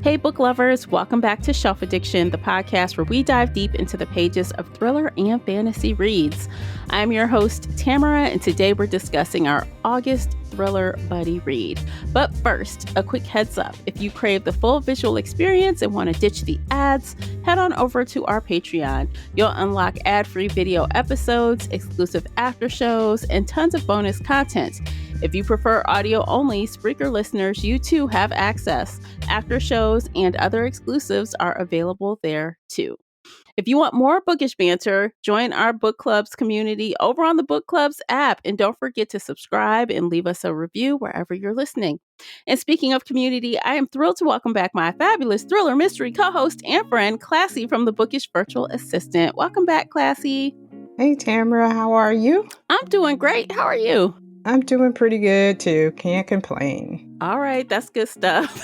Hey, book lovers, welcome back to Shelf Addiction, the podcast where we dive deep into the pages of thriller and fantasy reads. I'm your host, Tamara, and today we're discussing our August thriller buddy read. But first, a quick heads up. If you crave the full visual experience and want to ditch the ads, head on over to our Patreon. You'll unlock ad-free video episodes, exclusive after shows, and tons of bonus content. If you prefer audio only, Spreaker listeners, you too have access. After shows and other exclusives are available there too. If you want more bookish banter, join our book club's community over on the Book Clubs app. And don't forget to subscribe and leave us a review wherever you're listening. And speaking of community, I am thrilled to welcome back my fabulous thriller mystery co-host and friend, Classy from the Bookish Virtual Assistant. Welcome back, Classy. Hey, Tamara, how are you? I'm doing great. How are you? I'm doing pretty good, too. Can't complain. All right, that's good stuff.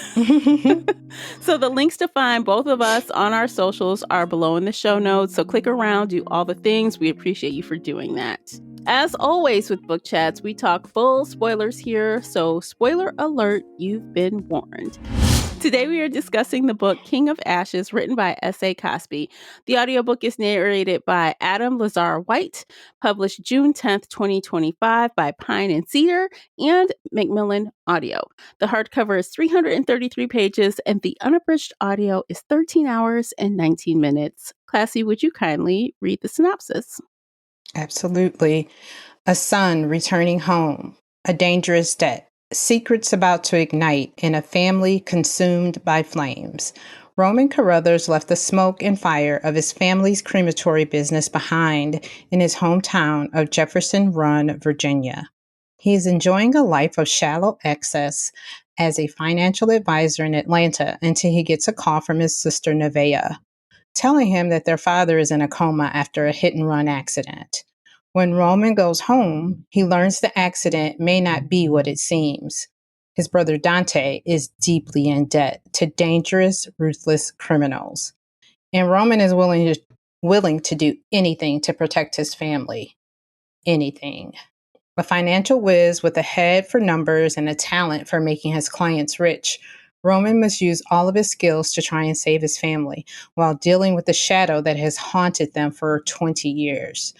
So the links to find both of us on our socials are below in the show notes. So click around, do all the things. We appreciate you for doing that. As always with Book Chats, we talk full spoilers here. So spoiler alert, you've been warned. Today we are discussing the book King of Ashes, written by S.A. Cosby. The audiobook is narrated by Adam Lazar White, published June 10th, 2025 by Pine and Cedar and Macmillan Audio. The hardcover is 333 pages and the unabridged audio is 13 hours and 19 minutes. Classy, would you kindly read the synopsis? Absolutely. A son returning home, a dangerous debt, secrets about to ignite in a family consumed by flames. Roman Carruthers left the smoke and fire of his family's crematory business behind in his hometown of Jefferson Run, Virginia. He is enjoying a life of shallow excess as a financial advisor in Atlanta until he gets a call from his sister Nevaeh, telling him that their father is in a coma after a hit-and-run accident. When Roman goes home, he learns the accident may not be what it seems. His brother Dante is deeply in debt to dangerous, ruthless criminals. And Roman is willing to do anything to protect his family. Anything. A financial whiz with a head for numbers and a talent for making his clients rich, Roman must use all of his skills to try and save his family while dealing with the shadow that has haunted them for 20 years.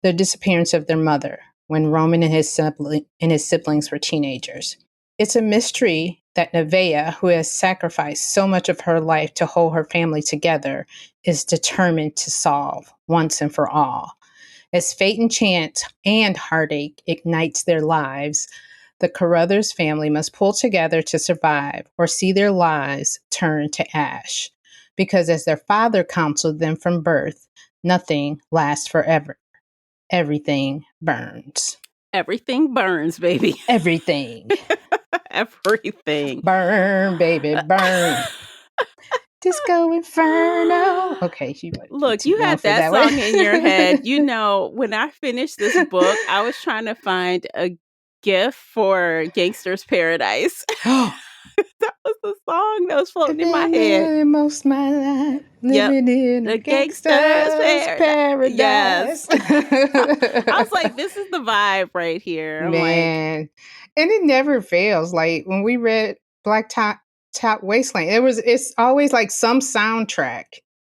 The disappearance of their mother when Roman and his siblings were teenagers. It's a mystery that Nevaeh, who has sacrificed so much of her life to hold her family together, is determined to solve once and for all. As fate and chance and heartache ignites their lives, the Carruthers family must pull together to survive or see their lives turn to ash. Because as their father counseled them from birth, nothing lasts forever. Everything burns. Everything burns, baby. Everything. Everything. Burn, baby, burn. Disco Inferno. Okay, Look, you had that song in your head. You know, when I finished this book, I was trying to find a GIF for Gangster's Paradise. That was the song that was floating in my head. Most of my life living in a gangster's paradise. Yes. I was like, this is the vibe right here. I'm Man. like, and it never fails. Like when we read Blacktop Wasteland, it's always like some soundtrack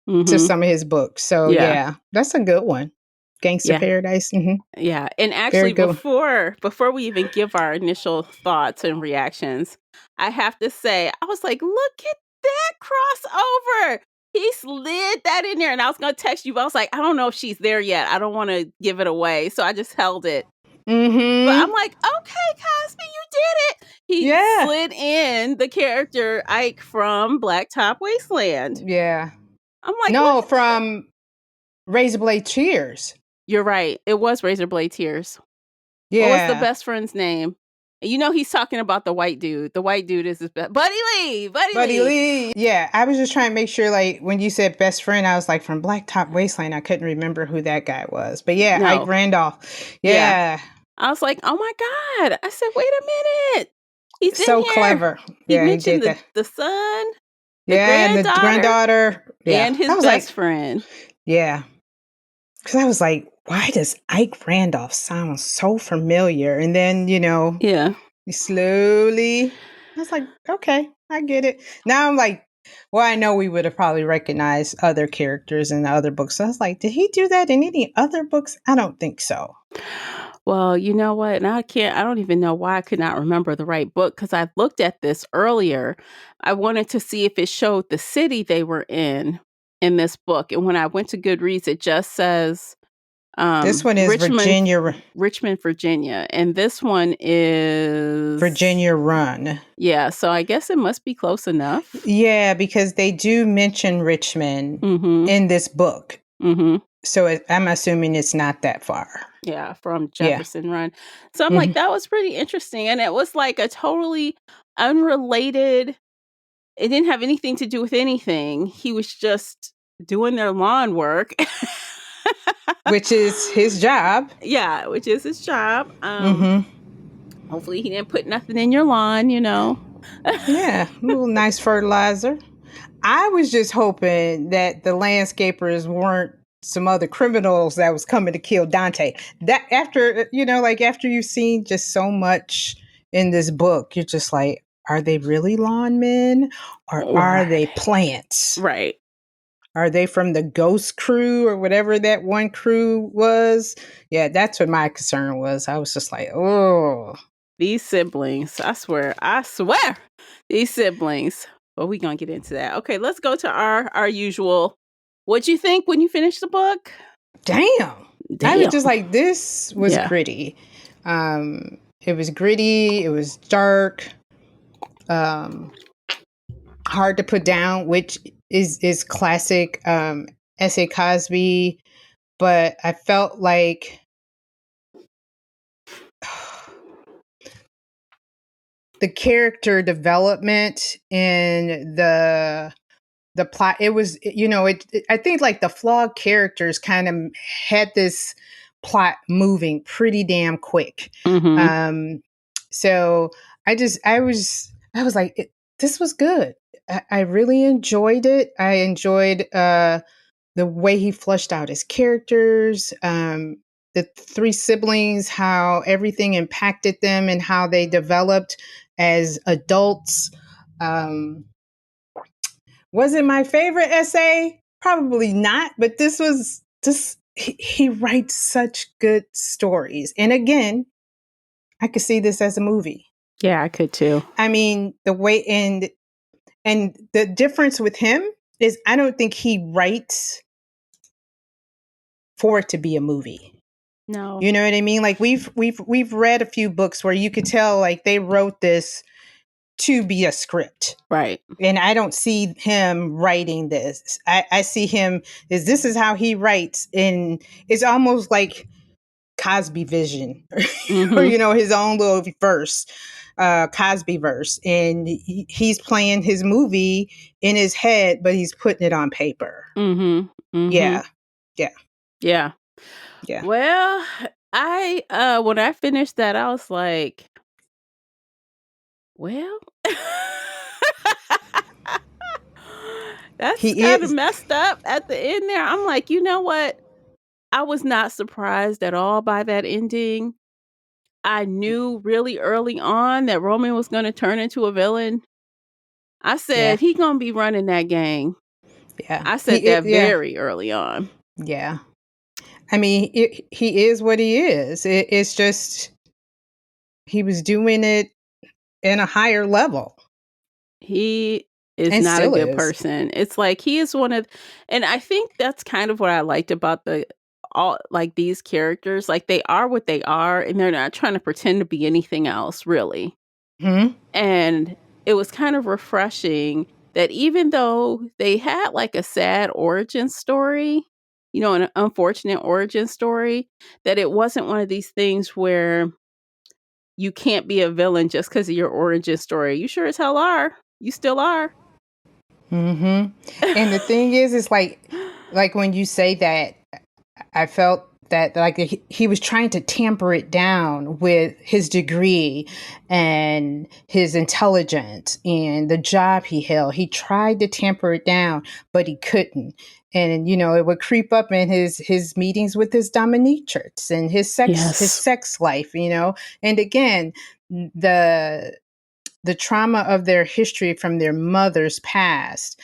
to some of his books. So yeah, that's a good one. Gangster Paradise. Mm-hmm. Yeah. And actually before we even give our initial thoughts and reactions, I have to say, I was like, look at that crossover. He slid that in there. And I was going to text you, but I was like, I don't know if she's there yet. I don't want to give it away. So I just held it. Mm-hmm. But I'm like, okay, Cosby, you did it. He slid in the character Ike from Blacktop Wasteland. Yeah. I'm like, no, from Razorblade Tears. You're right. It was Razorblade Tears. Yeah. What was the best friend's name? You know he's talking about the white dude. The white dude is his best. Buddy Lee. Yeah, I was just trying to make sure, like, when you said best friend, I was like, from Blacktop Wasteland, I couldn't remember who that guy was. But yeah, Ike Randolph. Yeah. I was like, oh my God. I said, wait a minute. He's so in here. Clever. He mentioned the son, the and the granddaughter. Yeah. And his best friend. Yeah. Because I was like, why does Ike Randolph sound so familiar? And then, you know, you slowly I was like, okay, I get it. Now I'm like, well, I know we would have probably recognized other characters in the other books. So I was like, did he do that in any other books? I don't think so. Well, you know what? And I don't even know why I could not remember the right book because I looked at this earlier. I wanted to see if it showed the city they were in this book. And when I went to Goodreads, it just says This one is Richmond, Virginia, Richmond, Virginia. And this one is, Virginia Run. yeah. So I guess it must be close enough. Yeah, because they do mention Richmond Mm-hmm. in this book. Mm-hmm. So I'm assuming it's not that far. Yeah, from Yeah. Jefferson Run. So I'm like, Hmm. that was pretty interesting. And it was like a totally unrelated, it didn't have anything to do with anything. He was just doing their lawn work. Which is his job. Yeah, which is his job. Hmm. Hopefully he didn't put nothing in your lawn, you know. Yeah, a little nice fertilizer. I was just hoping that the landscapers weren't some other criminals that was coming to kill Dante. That after, like after you've seen just so much in this book, you're just like, are they really lawn men or are Right. they plants? Right. Are they from the ghost crew or whatever that one crew was? Yeah, that's what my concern was. I was just like, oh, These siblings, I swear, these siblings. But we gonna get into that. Okay, let's go to our usual. What'd you think when you finished the book? damn. I was Damn. just like, this was Yeah. gritty. It was gritty. It was dark. Hard to put down, which is classic S.A. Cosby. But I felt like the character development in the plot, it was, I think like the flawed characters kind of had this plot moving pretty damn quick. Mm-hmm. So I was like, this was good. I really enjoyed it. I enjoyed the way he fleshed out his characters, the three siblings, how everything impacted them and how they developed as adults. Um, was it my favorite essay? Probably not, but this was just, he writes such good stories. And again, I could see this as a movie. Yeah, I could too. I mean, the way, and the difference with him is I don't think he writes for it to be a movie. No. You know what I mean? Like we've read a few books where you could tell like they wrote this to be a script. Right. And I don't see him writing this. I see him as this is how he writes, and it's almost like Cosby vision, or Mm-hmm. his own little verse, Cosby verse, and he's playing his movie in his head, but he's putting it on paper. Mm-hmm. Mm-hmm. Yeah, yeah, Yeah. yeah. Well, I when I finished that, I was like, well, that's He kind of is. messed up at the end there. I'm like, you know what? I was not surprised at all by that ending. I knew really early on that Roman was going to turn into a villain. I Yeah, said he going to be running that gang. yeah. I said that Yeah, very early on. yeah. I mean, he is what he is. It's just he was doing it in a higher level, He is and not a still good is. person. It's like he is one of, and I think that's kind of what I liked about all like these characters. Like they are what they are, and they're not trying to pretend to be anything else, really. Hmm. And it was kind of refreshing that even though they had like a sad origin story, an unfortunate origin story, that it wasn't one of these things where you can't be a villain just because of your origin story. You sure as hell are. You still are. Hmm. And the thing is, it's like when you say that, I felt that like he was trying to tamper it down with his degree and his intelligence and the job he held. He tried to tamper it down, but he couldn't. And it would creep up in his meetings with his dominatrix and his Yes. sex life. And again, the the trauma of their history from their mother's past,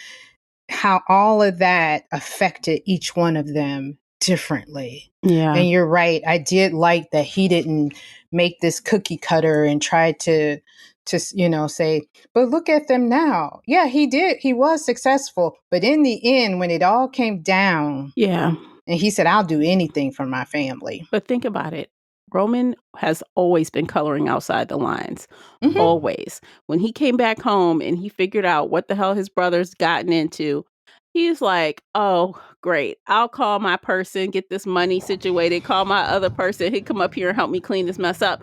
how all of that affected each one of them differently. Yeah. And you're right. I did like that he didn't make this cookie cutter and try to say, but look at them now. Yeah, he did. He was successful. But in the end, when it all came down, Yeah. and he said, I'll do anything for my family. But think about it. Roman has always been coloring outside the lines. Mm-hmm. Always. When he came back home and he figured out what the hell his brother's gotten into, he's like, oh, great. I'll call my person, get this money situated, call my other person. He'd come up here and help me clean this mess up.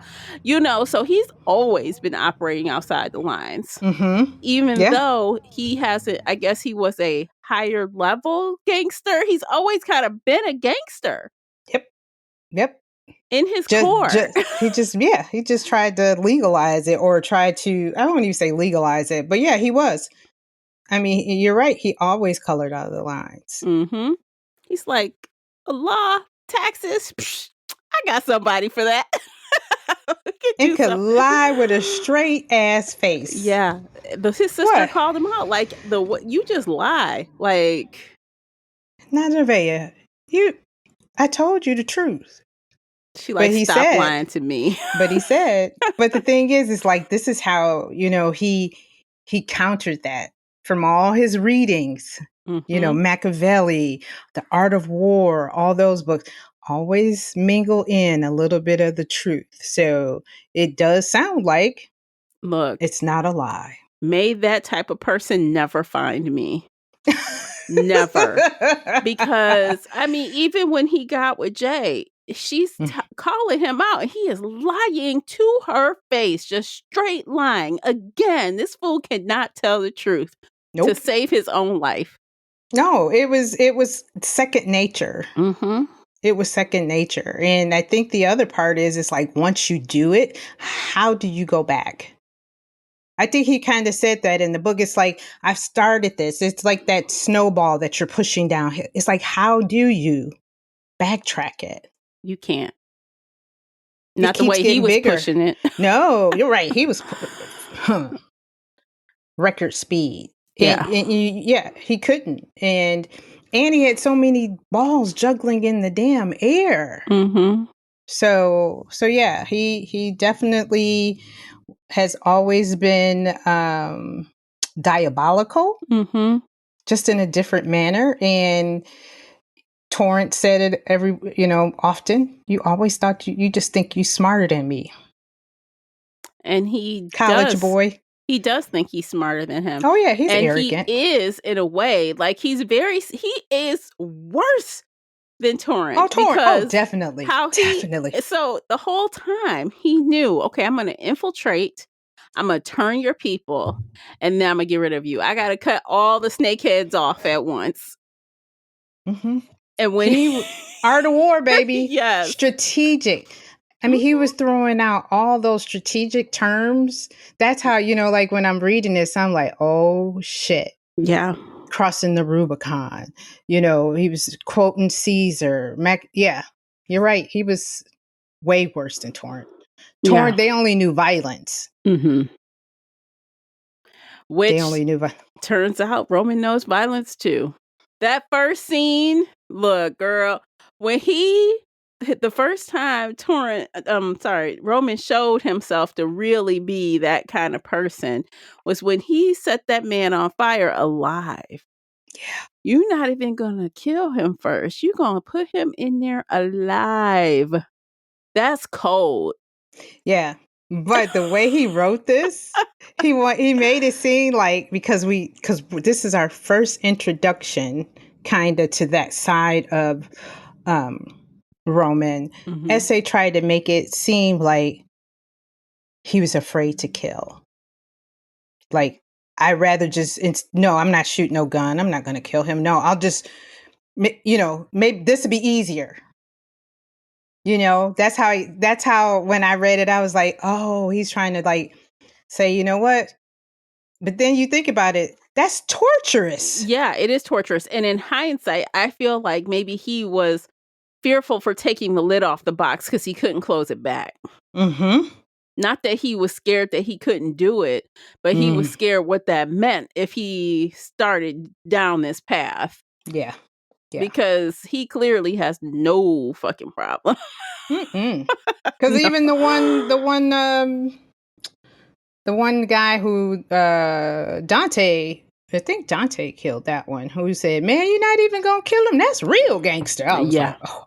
So he's always been operating outside the lines. Mm-hmm. Even Yeah. though he hasn't, I guess he was a higher level gangster. He's always kind of been a gangster. Yep. In his core. He just tried to legalize it, or tried to, I don't even say legalize it, but yeah, he was. I mean, you're right. He always colored out of the lines. Mm-hmm. He's like, law, taxes, I got somebody for that. And could lie with a straight ass face. Yeah. His sister called him out. Like, you just lie. Like, Nevaeh, I told you the truth. She like, stop lying to me. But he said, but the thing is like, this is how, he countered that from all his readings, Machiavelli, The Art of War, all those books always mingle in a little bit of the truth. So it does sound like, look, it's not a lie. May that type of person never find me. Never. Because, I mean, even when he got with Jay, she's calling him out, and he is lying to her face, just straight lying. Again, this fool cannot tell the truth to save his own life. No, it was second nature. Mm-hmm. It was second nature. And I think the other part is, it's like, once you do it, how do you go back? I think he kind of said that in the book. It's like, I've started this. It's like that snowball that you're pushing down. It's like, how do you backtrack it? You can't. Not the way he was pushing it. No, you're right. He was record speed. Yeah. And he couldn't. And he had so many balls juggling in the damn air. Mm-hmm. So yeah, he definitely has always been diabolical, just in a different manner. And Torrance said it often. You always thought you just think you smarter than me. And he college boy. He does think he's smarter than him. Oh yeah, he's arrogant. He is, in a way, like he is worse than Torrance. Oh, Torrance. Oh, definitely. Definitely. So the whole time he knew, okay, I'm going to infiltrate. I'm going to turn your people, and then I'm going to get rid of you. I got to cut all the snakeheads off at once. Mm-hmm. And when Art of War, baby. Yes. Strategic. I mean, he was throwing out all those strategic terms. That's how, like when I'm reading this, I'm like, oh shit. Yeah. Crossing the Rubicon. He was quoting Caesar. Yeah, you're right. He was way worse than Torrance. Torrance, they only knew violence. Mm-hmm. Which they only knew turns out Roman knows violence too. That first scene, look, girl, when the first time Roman showed himself to really be that kind of person was when he set that man on fire alive. Yeah. You're not even going to kill him first. You're going to put him in there alive. That's cold. Yeah. But the way he wrote this, he made it seem like, because this is our first introduction kind of to that side of Roman. S.A. tried to make it seem like he was afraid to kill. Like, I rather no, I'm not shooting no gun. I'm not going to kill him. No, I'll just, maybe this would be easier. That's how when I read it, I was like, oh, he's trying to like say, you know what? But then you think about it, that's torturous. Yeah, it is torturous. And in hindsight, I feel like maybe he was fearful for taking the lid off the box because he couldn't close it back. Mm-hmm. Not that he was scared that he couldn't do it, but he was scared what that meant if he started down this path. Yeah. Yeah. Because he clearly has no fucking problem. Because even the one guy who Dante, I think Dante killed that one, who said, "Man, you're not even gonna kill him. That's real gangster." I was like, "Oh,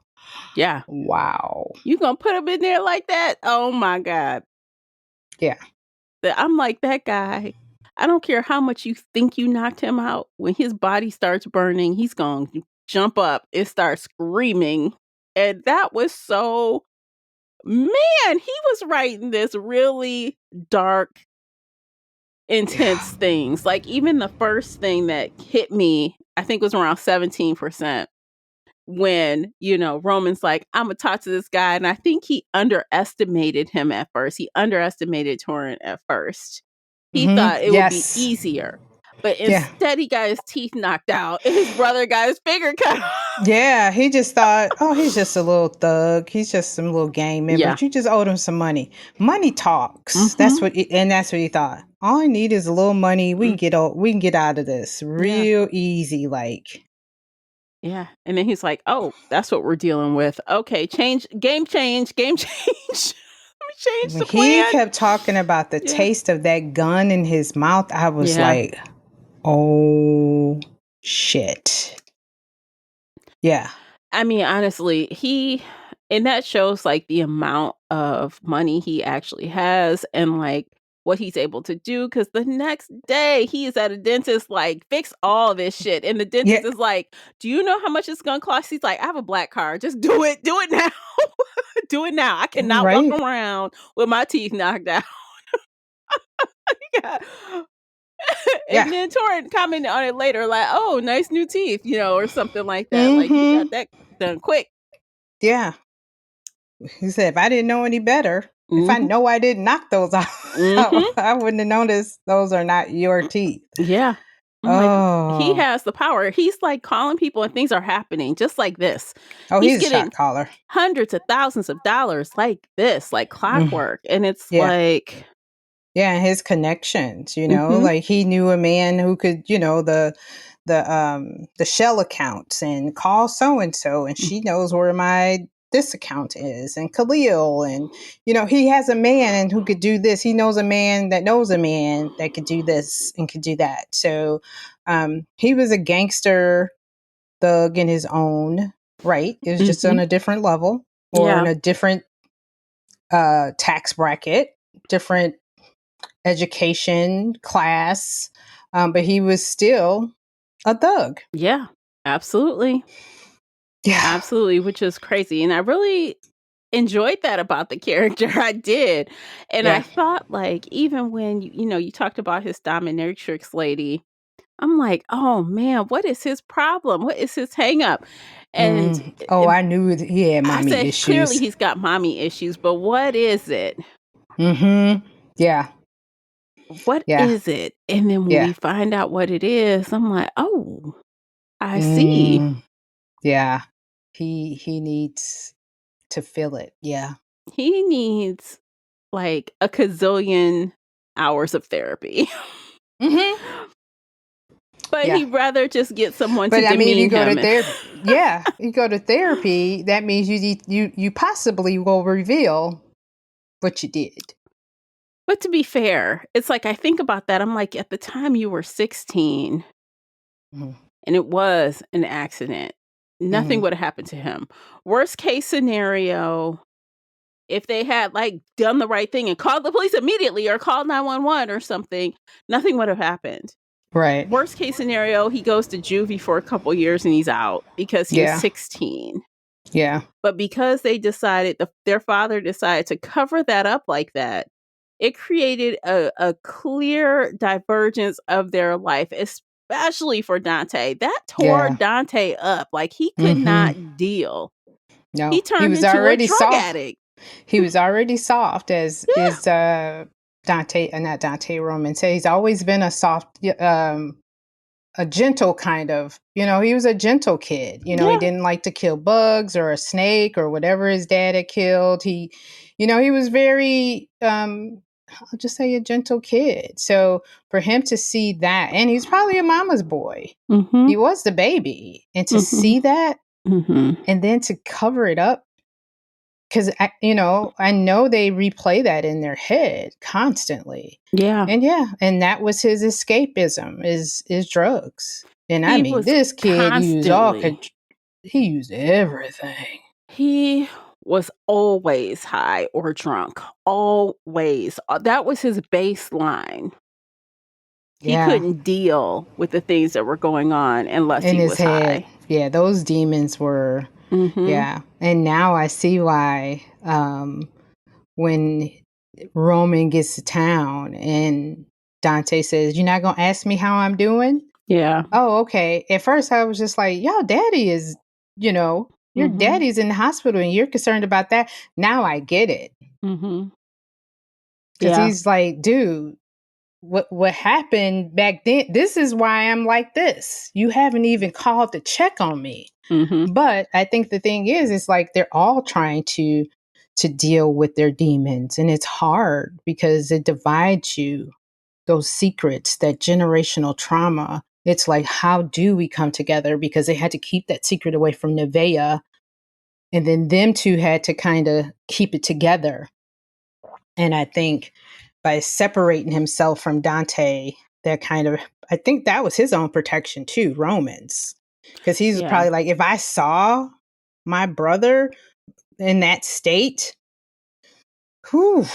yeah, wow, you gonna put him in there like that? Oh my god." Yeah. I'm like, that guy, I don't care how much you think you knocked him out. When his body starts burning, he's gonna jump up and start screaming. And that was so, man, he was writing this really dark, intense things. Like, even the first thing that hit me, I think was around 17%, when, Roman's like, I'm gonna talk to this guy. And I think he underestimated him at first. He underestimated Torrent at first. He thought it would be Yes. easier. But Yeah. instead, he got his teeth knocked out and his brother got his finger cut off. Yeah, he just thought, oh, he's just a little thug. He's just some little gang member. Yeah. You just owed him some money. Money talks. That's what he thought. All I need is a little money. We can get out of this real easy, like. Yeah. And then he's like, oh, that's what we're dealing with. Okay, game change. Let me change the He plan. kept talking about the taste of that gun in his mouth. I was like, oh, shit. Yeah. I mean, honestly, and that shows like the amount of money he actually has and like what he's able to do. Cause the next day he is at a dentist, like, fix all this shit. And the dentist is like, do you know how much it's going to cost? He's like, I have a black card. Just do it. Do it now. Do it now. I cannot walk around with my teeth knocked out. Yeah. And then Torrent commented on it later, like, oh, nice new teeth, or something like that. Like, he got that done quick. Yeah. He said, if I didn't know any better, if I know I didn't knock those out, I wouldn't have noticed those are not your teeth. Yeah. Like, he has the power. He's like calling people and things are happening just like this. Oh, he's getting a shot caller. Hundreds of thousands of dollars like this, like clockwork. And it's like... Yeah, and his connections, like he knew a man who could, the shell accounts and call so and so, and she knows where this account is, and Khalil, and he has a man who could do this. He knows a man that could do this and could do that. So he was a gangster thug in his own right. It was just on a different level or in a different tax bracket, different education class, but he was still a thug. Yeah, absolutely. Yeah, absolutely, which is crazy. And I really enjoyed that about the character. I did. And I thought, like, even when you talked about his dominatrix lady, I'm like, oh man, what is his problem? What is his hang up? And I knew he had mommy I said, issues. clearly he's got mommy issues, but what is it? Yeah. What is it? And then when we find out what it is, I'm like, oh, I see. Yeah. He needs to feel it. Yeah. He needs like a gazillion hours of therapy. But he'd rather just get someone to demean him. But I mean, if you go to therapy, you go to therapy, that means you possibly will reveal what you did. But to be fair, it's like, I think about that. I'm like, at the time you were 16 and it was an accident, nothing would have happened to him. Worst case scenario, if they had like done the right thing and called the police immediately or called 911 or something, nothing would have happened. Right. Worst case scenario, he goes to juvie for a couple years and he's out because he was 16. Yeah. But because they decided, their father decided to cover that up like that, it created a clear divergence of their life, especially for Dante. That tore Dante up. Like, he could not deal. No, he turned into already a drug addict. He was already soft as Dante, not Dante, Roman said. He's always been a soft a gentle kind of, he was a gentle kid. He Yeah. didn't like to kill bugs or a snake or whatever his dad had killed. He was very, I'll just say a gentle kid. So for him to see that, and he's probably a mama's boy. Mm-hmm. He was the baby. And to Mm-hmm. see that Mm-hmm. and then to cover it up, because I know they replay that in their head constantly. Yeah. And that was his escapism is drugs. And I He mean, was this kid constantly, he used everything. he was always high or drunk. Always. That was his baseline. He Yeah, couldn't deal with the things that were going on unless in he his was head. high. Yeah, those demons were. Mm-hmm. Yeah, and now I see why. When Roman gets to town and Dante says, "You're not gonna ask me how I'm doing." Yeah. Oh, okay. At first, I was just like, "Yo, daddy is, your Mm-hmm. daddy's in the hospital, and you're concerned about that." Now I get it, Mm-hmm. because Yeah. he's like, "Dude, what happened back then? This is why I'm like this. You haven't even called to check on me." Mm-hmm. But I think the thing is, it's like they're all trying to deal with their demons, and it's hard because it divides you. Those secrets, that generational trauma. It's like, how do we come together? Because they had to keep that secret away from Nevaeh, and then them two had to kind of keep it together. And I think by separating himself from Dante, that kind of, I think that was his own protection too, Romans. Because he's Yeah. probably like, if I saw my brother in that state, whew,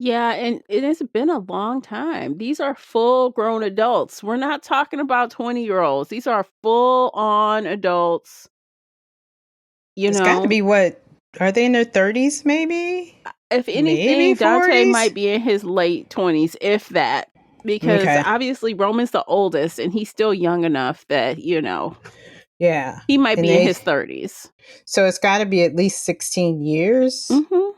Yeah, and it has been a long time. These are full grown adults. We're not talking about 20-year-olds. These are full on adults, you it's got to know. be what, are they in their 30s maybe? If Maybe anything, Dante 40s? might be in his late 20s, if that, because Okay. obviously Roman's the oldest and he's still young enough that, Yeah. he might And be in they, his 30s. so it's got to be at least 16 years. Mhm.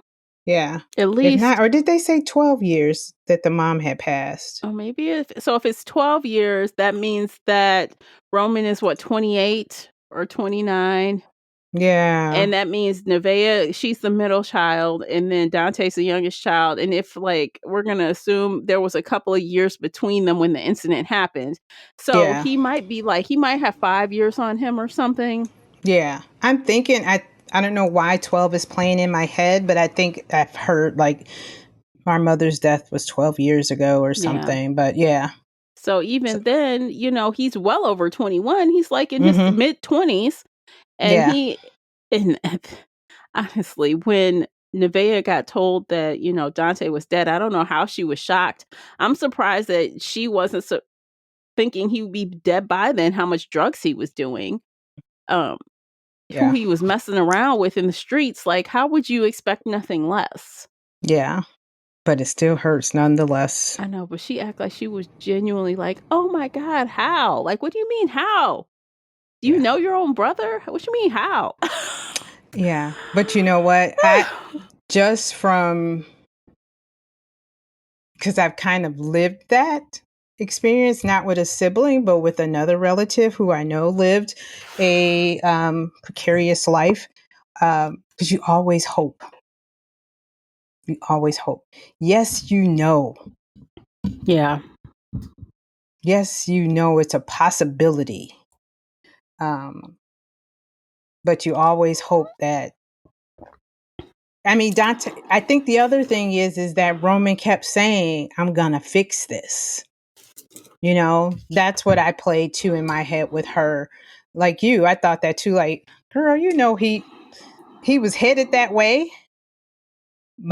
Yeah. At If not, least. or did they say 12 years that the mom had passed? Oh, maybe if it's 12 years, that means that Roman is what, 28 or 29? Yeah. And that means Nevaeh, she's the middle child, and then Dante's the youngest child. And if, like, we're gonna assume there was a couple of years between them when the incident happened, so Yeah. he might be like he might have 5 years on him or something. Yeah. I'm thinking, I don't know why 12 is playing in my head, but I think I've heard like our mother's death was 12 years ago or Yeah. something. But yeah. So So, even then, he's well over 21. He's like in his mm-hmm. mid 20s, and Yeah. and honestly, when Nevaeh got told that, Dante was dead, I don't know how she was shocked. I'm surprised that she wasn't thinking he would be dead by then, how much drugs he was doing, um, who Yeah. he was messing around with in the streets. Like, how would you expect nothing less? Yeah. But it still hurts nonetheless. I know, but she acted like she was genuinely like, "Oh my God, how? Like, what do you mean, how? Do you Yeah. know your own brother? What you mean, how?" Yeah. But you know what? I just from, because I've kind of lived that experience, not with a sibling, but with another relative who I know lived a precarious life. Because you always hope. You always hope. Yes, you know. Yeah. Yes, you know it's a possibility. Um, but you always hope that. I mean, Dante. I think the other thing is that Roman kept saying, "I'm gonna fix this." That's what I played too in my head with her. Like you, I thought that too. Like, girl, he was headed that way, Hmm.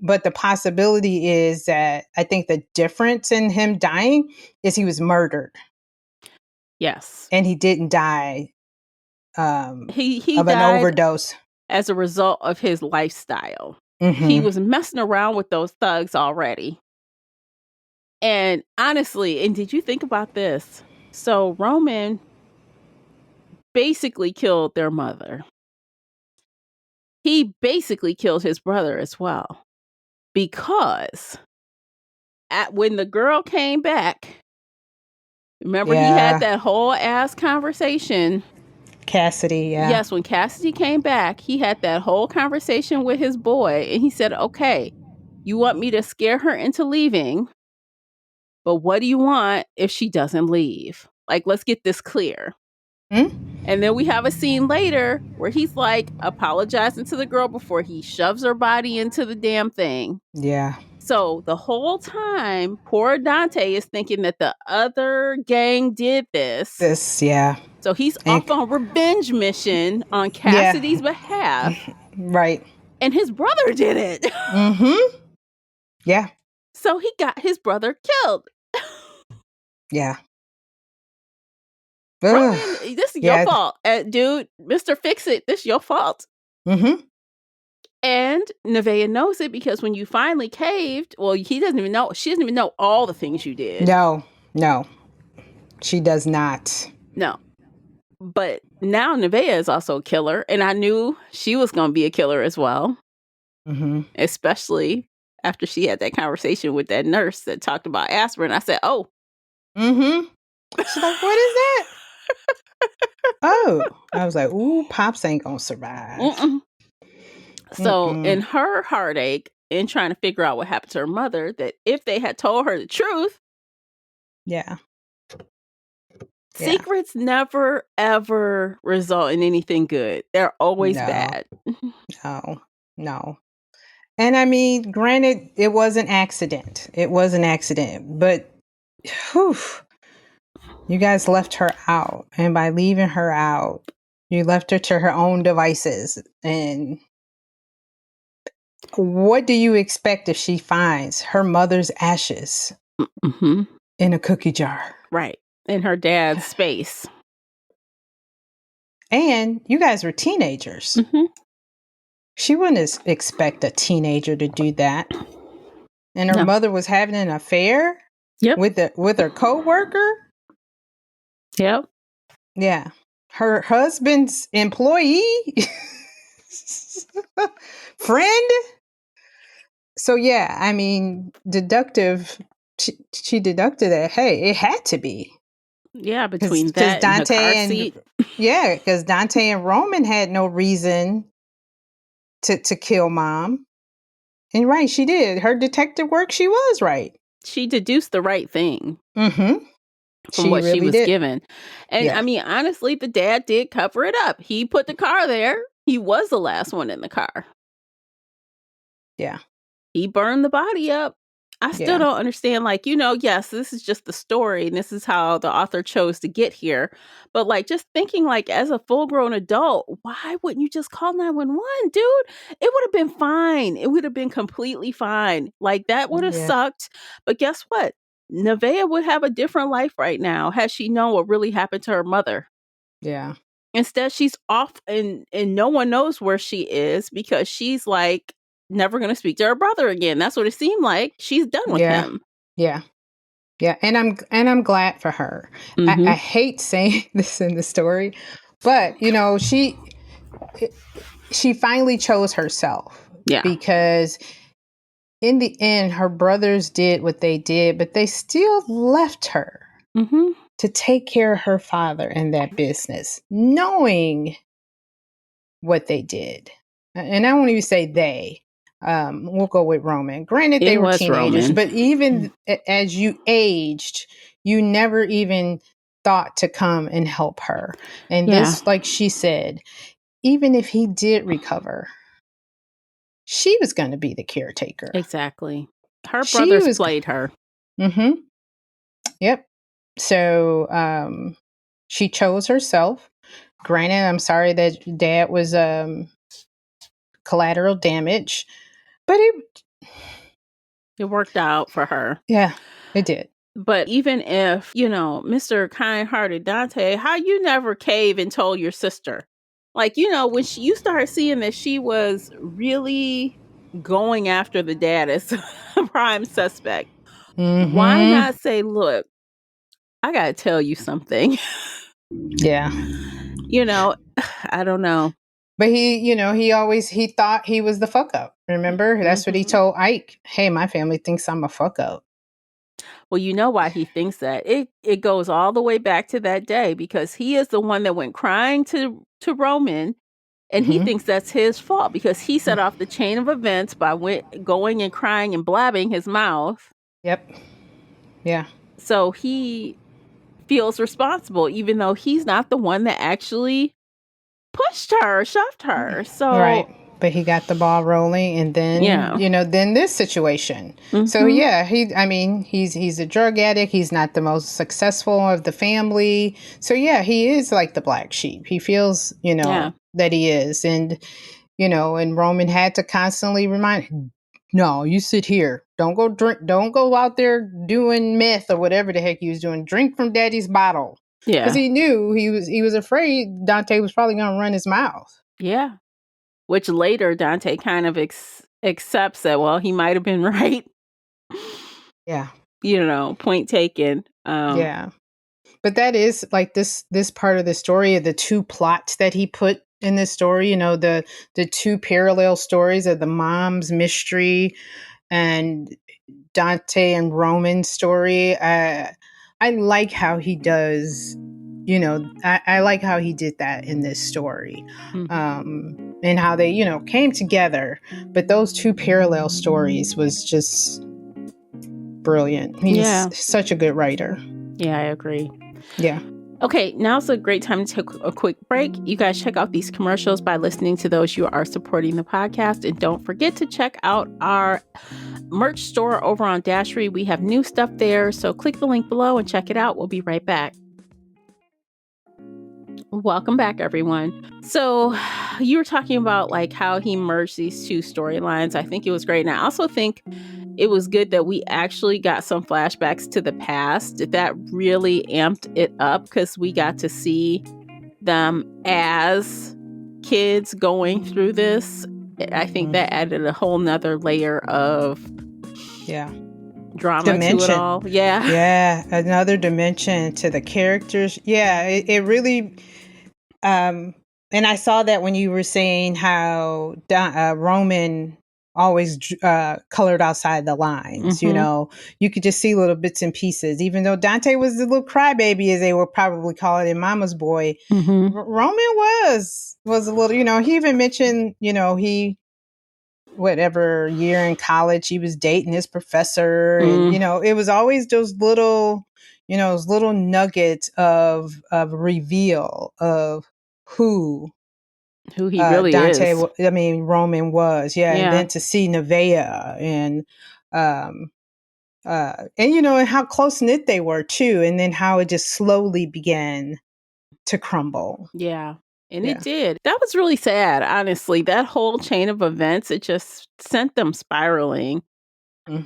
but the possibility is that I think the difference in him dying is he was murdered Yes. and he didn't die He of an died overdose. as a result of his lifestyle. He Mm-hmm. was messing around with those thugs already. And honestly, and did you think about this? So Roman basically killed their mother. He basically killed his brother as well. Because when the girl came back, Remember, he had Yeah. that whole ass conversation. Cassidy, yeah. Yes, when Cassidy came back, he had that whole conversation with his boy, and he said, okay, you want me to scare her into leaving, but what do you want if she doesn't leave? Like, let's get this clear. Hmm? And then we have a scene later where he's like apologizing to the girl before he shoves her body into the damn thing. Yeah. So the whole time, poor Dante is thinking that the other gang did this. Yeah. So he's And, off on revenge mission on yeah. Cassidy's behalf. Right. And his brother did it. Mm-hmm. Yeah. So he got his brother killed. Yeah. Roman, this is your Yeah. fault. Dude, Mr. Fix It, this is your fault. Mm-hmm. And Nevaeh knows it because when you finally caved, well, he doesn't even know. She doesn't even know all the things you did. No. She does not. No. But now Nevaeh is also a killer. And I knew she was going to be a killer as well. Mm-hmm. Especially after she had that conversation with that nurse that talked about aspirin. I said, oh. Mm-hmm. She's like, what is that? Oh. I was like, ooh, Pops ain't gonna survive. Mm-mm. So in her heartache, in trying to figure out what happened to her mother, that if they had told her the truth, yeah, secrets never ever result in anything good. They're always bad. No. And I mean, granted, it was an accident. But whew, you guys left her out. And by leaving her out, you left her to her own devices. And what do you expect if she finds her mother's ashes in a cookie jar? Right. In her dad's space. And you guys were teenagers. Mm-hmm. She wouldn't expect a teenager to do that. And her mother was having an affair with her coworker. Yep. Yeah. Her husband's employee friend. So yeah, I mean, she deducted that, hey, it had to be. Yeah, between that Dante and her car seat. Yeah, because Dante and Roman had no reason to kill mom. And right, she did. Her detective work, she was right. She deduced the right thing. Mm-hmm. From what she was given. And I mean, honestly, the dad did cover it up. He put the car there. He was the last one in the car. Yeah. He burned the body up. I still don't understand, like, yes, this is just the story and this is how the author chose to get here. But like, just thinking like as a full grown adult, why wouldn't you just call 911, dude? It would have been fine. It would have been completely fine. Like that would have sucked. But guess what? Nevaeh would have a different life right now had she known what really happened to her mother. Yeah. Instead, she's off and no one knows where she is because she's like never going to speak to her brother again. That's what it seemed like. She's done with him. Yeah. And I'm glad for her. Mm-hmm. I hate saying this in the story, but she finally chose herself. Yeah. Because in the end, her brothers did what they did, but they still left her to take care of her father and that business, knowing what they did. And I won't even say they. We'll go with Roman. Granted, they were teenagers, Roman. But even as you aged, you never even thought to come and help her. And this, like she said, even if he did recover, she was going to be the caretaker. Exactly. Her brothers played her. Mm-hmm. Yep. So she chose herself. Granted, I'm sorry that dad was collateral damage, but it worked out for her. Yeah, it did. But even if, Mr. Kind-hearted Dante, how you never cave and told your sister? Like, when you started seeing that she was really going after the dad as a prime suspect, why not say, look, I got to tell you something. Yeah. I don't know. But he thought he was the fuck up. Remember? That's what he told Ike. Hey, my family thinks I'm a fuck up. Well, you know why he thinks that. It goes all the way back to that day because he is the one that went crying to Roman, and he thinks that's his fault because he set off the chain of events by going and crying and blabbing his mouth. Yep. Yeah. So he feels responsible, even though he's not the one that actually pushed her, shoved her. So Right. But he got the ball rolling, and then yeah. then this situation. So Mhm. yeah, he's a drug addict. He's not the most successful of the family. So yeah, he is like the black sheep. He feels, Yeah. that he is, and and Roman had to constantly remind him, no, you sit here. Don't go drink. Don't go out there doing meth or whatever the heck he was doing. Drink from daddy's bottle. Because Yeah. he knew he was afraid Dante was probably going to run his mouth. Yeah. Which later Dante kind of accepts that, well, he might have been right. Yeah. Point taken. Yeah. But that is like this part of the story of the two plots that he put in this story, the two parallel stories of the mom's mystery and Dante and Roman's story. I like how he does, I like how he did that in this story. And how they, came together. But those two parallel stories was just brilliant. He's such a good writer. Yeah, I agree. Yeah. Okay, now's a great time to take a quick break. You guys check out these commercials by listening to those. You are supporting the podcast. And don't forget to check out our merch store over on Dashery. We have new stuff there. So click the link below and check it out. We'll be right back. Welcome back, everyone. So you were talking about like how he merged these two storylines. I think it was great. And I also think it was good that we actually got some flashbacks to the past. That really amped it up because we got to see them as kids going through this. I think that added a whole nother layer of drama to it all. Yeah, another dimension to the characters. Yeah, it really and I saw that when you were saying how Roman always colored outside the lines. You could just see little bits and pieces. Even though Dante was the little crybaby, as they would probably call it in Mama's Boy, Roman was a little. He even mentioned, he whatever year in college he was dating his professor, and it was always those little nuggets of reveal of who he really Dante, is. Roman was, and then to see Nevaeh um, and how close knit they were too, and then how it just slowly began to crumble. Yeah. And it did. That was really sad, honestly. That whole chain of events, it just sent them spiraling.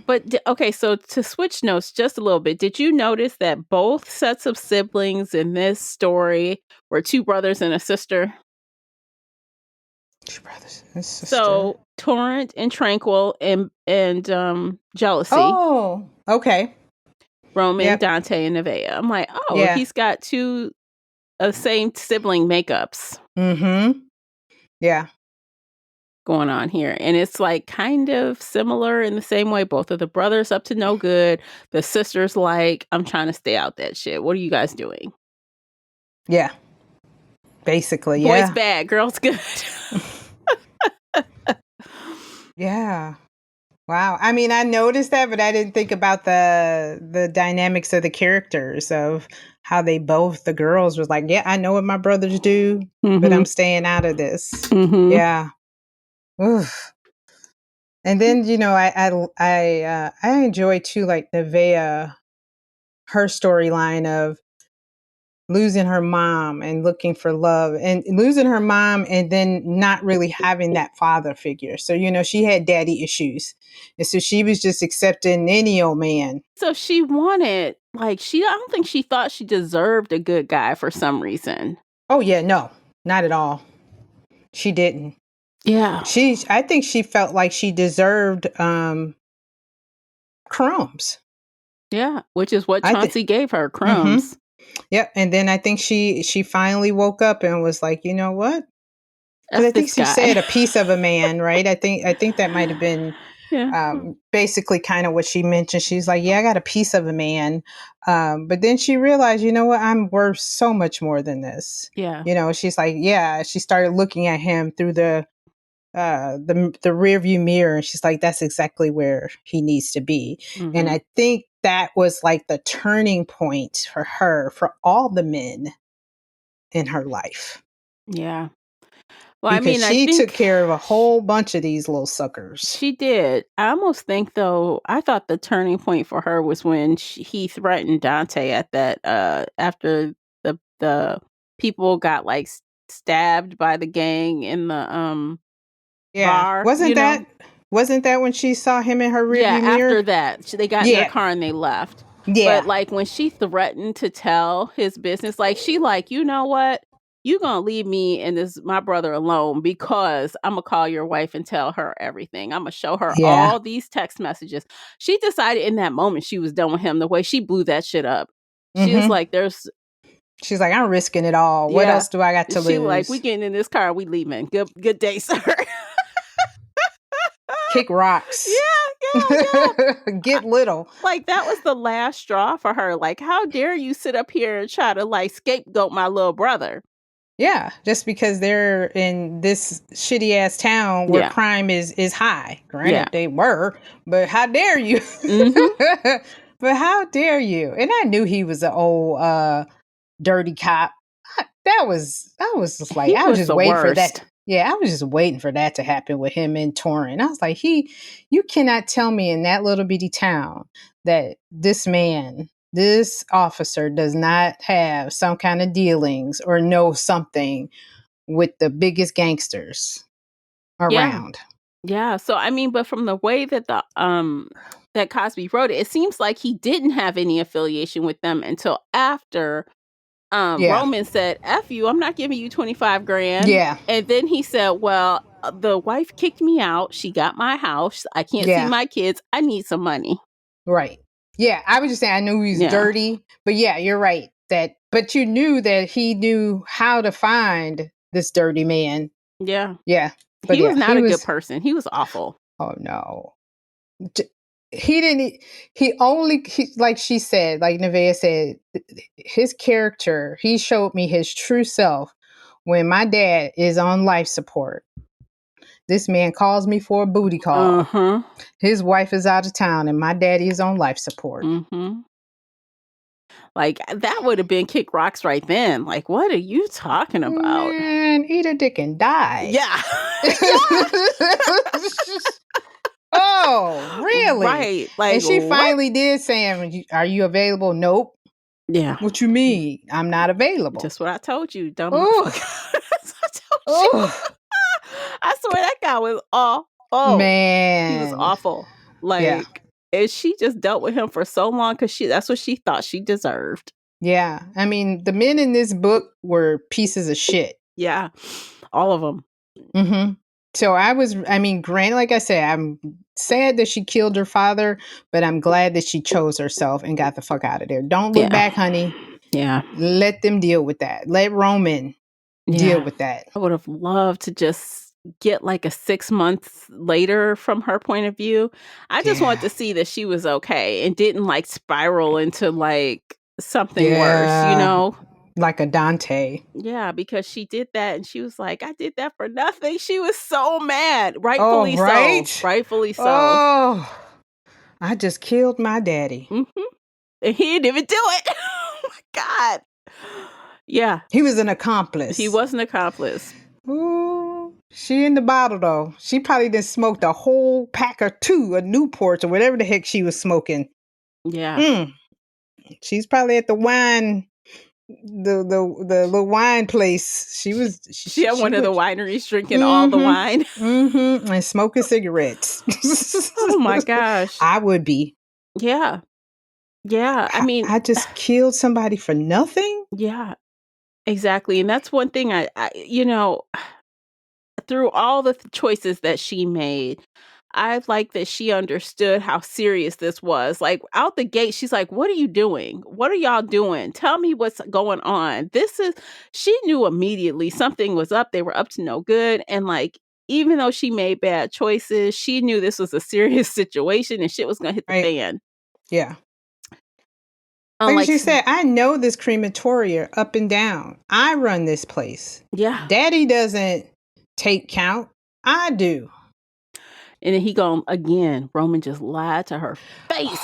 But okay, so to switch notes just a little bit, did you notice that both sets of siblings in this story were two brothers and a sister? Two brothers and a sister. So Torrent and Tranquil and Jealousy. Oh, okay. Roman, Dante, and Nevaeh. I'm like, he's got two same sibling makeups. Yeah. Going on here. And it's like kind of similar in the same way. Both of the brothers up to no good. The sister's like, I'm trying to stay out that shit. What are you guys doing? Yeah. Basically, Boys bad, girls good. Yeah. Wow. I mean, I noticed that, but I didn't think about the dynamics of the characters, of how the girls was like, yeah, I know what my brothers do, but I'm staying out of this. Yeah. Oof. And then, I enjoy too, like Nevaeh, her storyline of losing her mom and looking for love, and losing her mom and then not really having that father figure. So, she had daddy issues. And so she was just accepting any old man. So she wanted, I don't think she thought she deserved a good guy for some reason. Oh yeah, no, not at all. She didn't. Yeah. I think she felt like she deserved crumbs. Yeah, which is what Chauncey gave her, crumbs. Yep. And then I think she finally woke up and was like, you know what? Because I think she said a piece of a man, right? I think that might have been Yeah. Basically kind of what she mentioned. She's like, yeah, I got a piece of a man. But then she realized, you know what? I'm worth so much more than this. Yeah. She's like, yeah, she started looking at him through the rear view mirror, and she's like, that's exactly where he needs to be. And Hmm. I think that was like the turning point for her, for all the men in her life, Yeah. Well, I because mean, I she took think care of a whole bunch of these little suckers. she did. I almost think though, I thought the turning point for her was when he threatened Dante at that after the people got like stabbed by the gang in the Yeah, bar, wasn't that when she saw him in her Yeah, rearview mirror? after that, they got in their Yeah, car and they left. But, yeah, like, when she threatened to tell his business, like, she like, "You know what? You gonna leave me and my brother alone because Imma call your wife and tell her everything. Imma show her yeah. all these text messages." She decided in that moment she was done with him, the way she blew that shit up. She was Mm-hmm. like, "There's" She's like, I'm risking it all. What Yeah. else do I got to She like, "We lose? getting in this car, we leaving. Good day, sir." Kick rocks. Yeah, yeah, yeah. Get little. Like, that was the last straw for her. Like, how dare you sit up here and try to, like, scapegoat my little brother? Yeah, just because they're in this shitty ass town where Yeah, crime is high. yeah. Granted, they were, but how dare you? Mhm. But how dare you? And I knew he was an old dirty cop. I was just like, He I was was just the waiting for that. worst. Yeah, I was just waiting for that to happen with him and Torrin. I was like, you cannot tell me in that little bitty town that this officer does not have some kind of dealings or know something with the biggest gangsters Yeah, around. yeah. So, I mean, but from the way that that Cosby wrote it, it seems like he didn't have any affiliation with them until after, Yeah. Roman said, "F you, I'm not giving you 25 grand." Yeah. And then he said, "Well, the wife kicked me out. She got my house. I can't see Yeah. my kids. I need some money." Right. Yeah, I was just saying I knew he was Yeah, dirty, but yeah, you're right. But you knew that he knew how to find this dirty man. yeah. Yeah. But He was yeah, not he a good was, person. He was awful. oh no. J- He didn't like she said, like Nevaeh said, his character, he showed me his true self when my dad is on life support. This man calls me for a booty call. Uh-huh. His wife is out of town and my daddy is on life support. Mhm. Like, that would have been kick rocks right then. Like, what are you talking about? Man, eat a dick and die. Yeah. Yeah. Oh, really? Right. And Like, she what? finally did say, Are you available? Nope. Yeah. What you mean? I'm not available. Just what I told you, dumb motherfucker. Oh, That's what I told you. oh, I swear that guy was awful. He was man. awful. Yeah, Like, and she just dealt with him for so long because that's what she thought she deserved. yeah. I mean, the men in this book were pieces of shit. Yeah. All of them. Hmm. So I mean, granted, like I said, I'm sad that she killed her father, but I'm glad that she chose herself and got the fuck out of there. Don't look Yeah. back, honey. Yeah. Let them deal with that. Let Roman deal Yeah. with that. I would have loved to just get like a 6 months later from her point of view. I just wanted Yeah. to see that she was okay and didn't like spiral into like something worse, you Yeah. know? Like a Dante. Yeah, because she did that and she was like, "I did that for nothing." She was so mad. Oh, Rightfully so. right? Rightfully so. Oh, I just killed my daddy. Mhm. And he didn't even do it. Oh my god. Yeah, He was an he accomplice. was an accomplice. Ooh, she in the bottle though. She probably did smoked a whole pack or two of Newports or whatever the heck she was smoking. Yeah. Mm. She's probably at the wine, the little wine place. She was She had she one of the would. wineries drinking all the Mm-hmm. wine. Mm-hmm. And smoking cigarettes. Oh my gosh. I would be. Yeah. Yeah. I mean, I just killed somebody for nothing. yeah, exactly. And that's one thing through all the choices that she made, I like that she understood how serious this was. Like out the gate, she's like, "What are you doing? What are y'all doing? Tell me what's going on." She knew immediately something was up. They were up to no good. And like, even though she made bad choices, she knew this was a serious situation and shit was gonna hit the Right. fan. Yeah. Like Unlike she said, I know this crematoria up and down. I run this place. yeah. Daddy doesn't take count. I do. And then he gone again. Roman just lied to her face.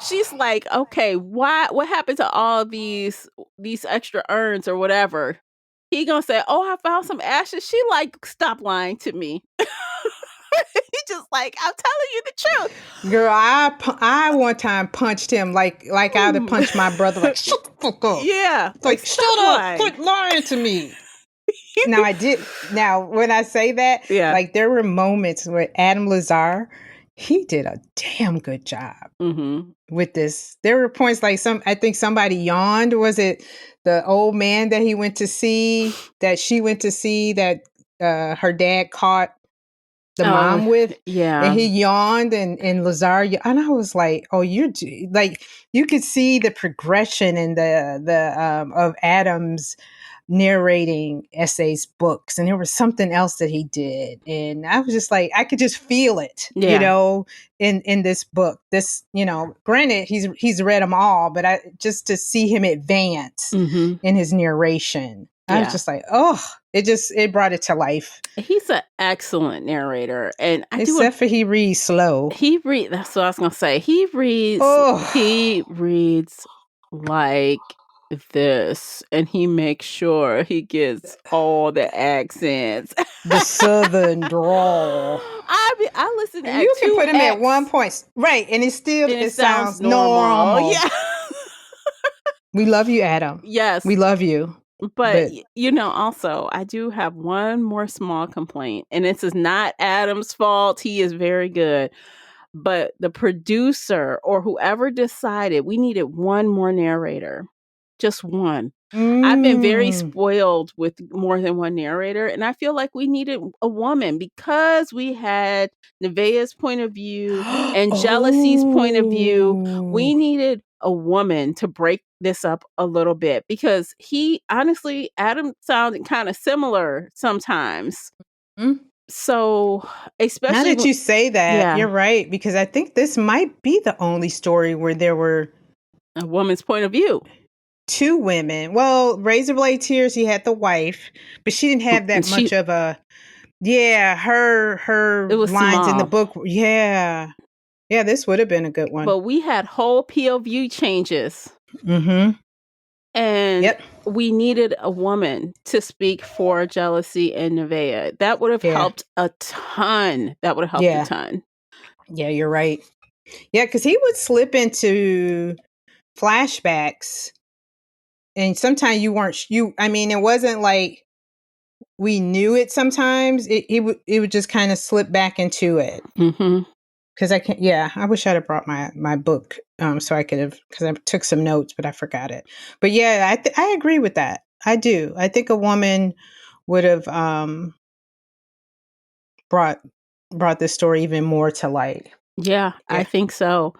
She's like, okay, what happened to all these extra urns or whatever? He gonna say, oh, I found some ashes. She like, stop lying to me. He just like, I'm telling you the truth. Girl, I one time punched him like I'd have punched my brother. Like, shut the fuck up. Yeah, like Like, stop shut up. lying. Quit lying to me. Now I did. Now when I say that, Yeah. like there were moments where Adam Lazar, he did a damn good job with this. There were points like I think somebody yawned. Was it the old man that he went to see, that she went to see, that her dad caught the mom with? Yeah. And he yawned, and Lazar, and I was like, oh, like, you could see the progression in the of Adam's narrating essays, books, and there was something else that he did, and I was just like, I could just feel it, Yeah. in this book. This, granted, he's read them all, but I just to see him advance in his narration, I was Yeah. just like, oh, it brought it to life. He's an excellent narrator, and Except for he reads slow. That's what I was gonna say. He reads like this, and he makes sure he gets all the accents. The southern drawl. I listen at You can 2x. put him at 1 point, right, and it sounds normal. Yeah. We love you, Adam. Yes. We love you. But also, I do have one more small complaint, and this is not Adam's fault. He is very good. But the producer or whoever decided we needed one more narrator, just one. I've been very spoiled with more than one narrator, and I feel like we needed a woman because we had Nevaeh's point of view and Jealousy's point of view. We needed a woman to break this up a little bit because Adam sounded kind of similar sometimes. So, especially now that you say that, you're yeah, right, because I think this might be the only story where there were a woman's point of view. two women. Well, Razorblade Tears, he had the wife, but she didn't have that much of a. Yeah, her It was lines in the small. book. Yeah, this would have been a good one. But we had whole POV changes. And Yep. we needed a woman to speak for Jealousy and Nevaeh. That would have helped a ton. That would have helped a ton. Yeah, you're right. Yeah, because he would slip into flashbacks, and sometimes it wasn't like we knew it. Sometimes it would just kind of slip back into it. Because I can't. Yeah, I wish I'd have brought my book, so I could have, because I took some notes, but I forgot it. But yeah, I agree with that. I do. I think a woman would have brought this story even more to light. Yeah, I think so.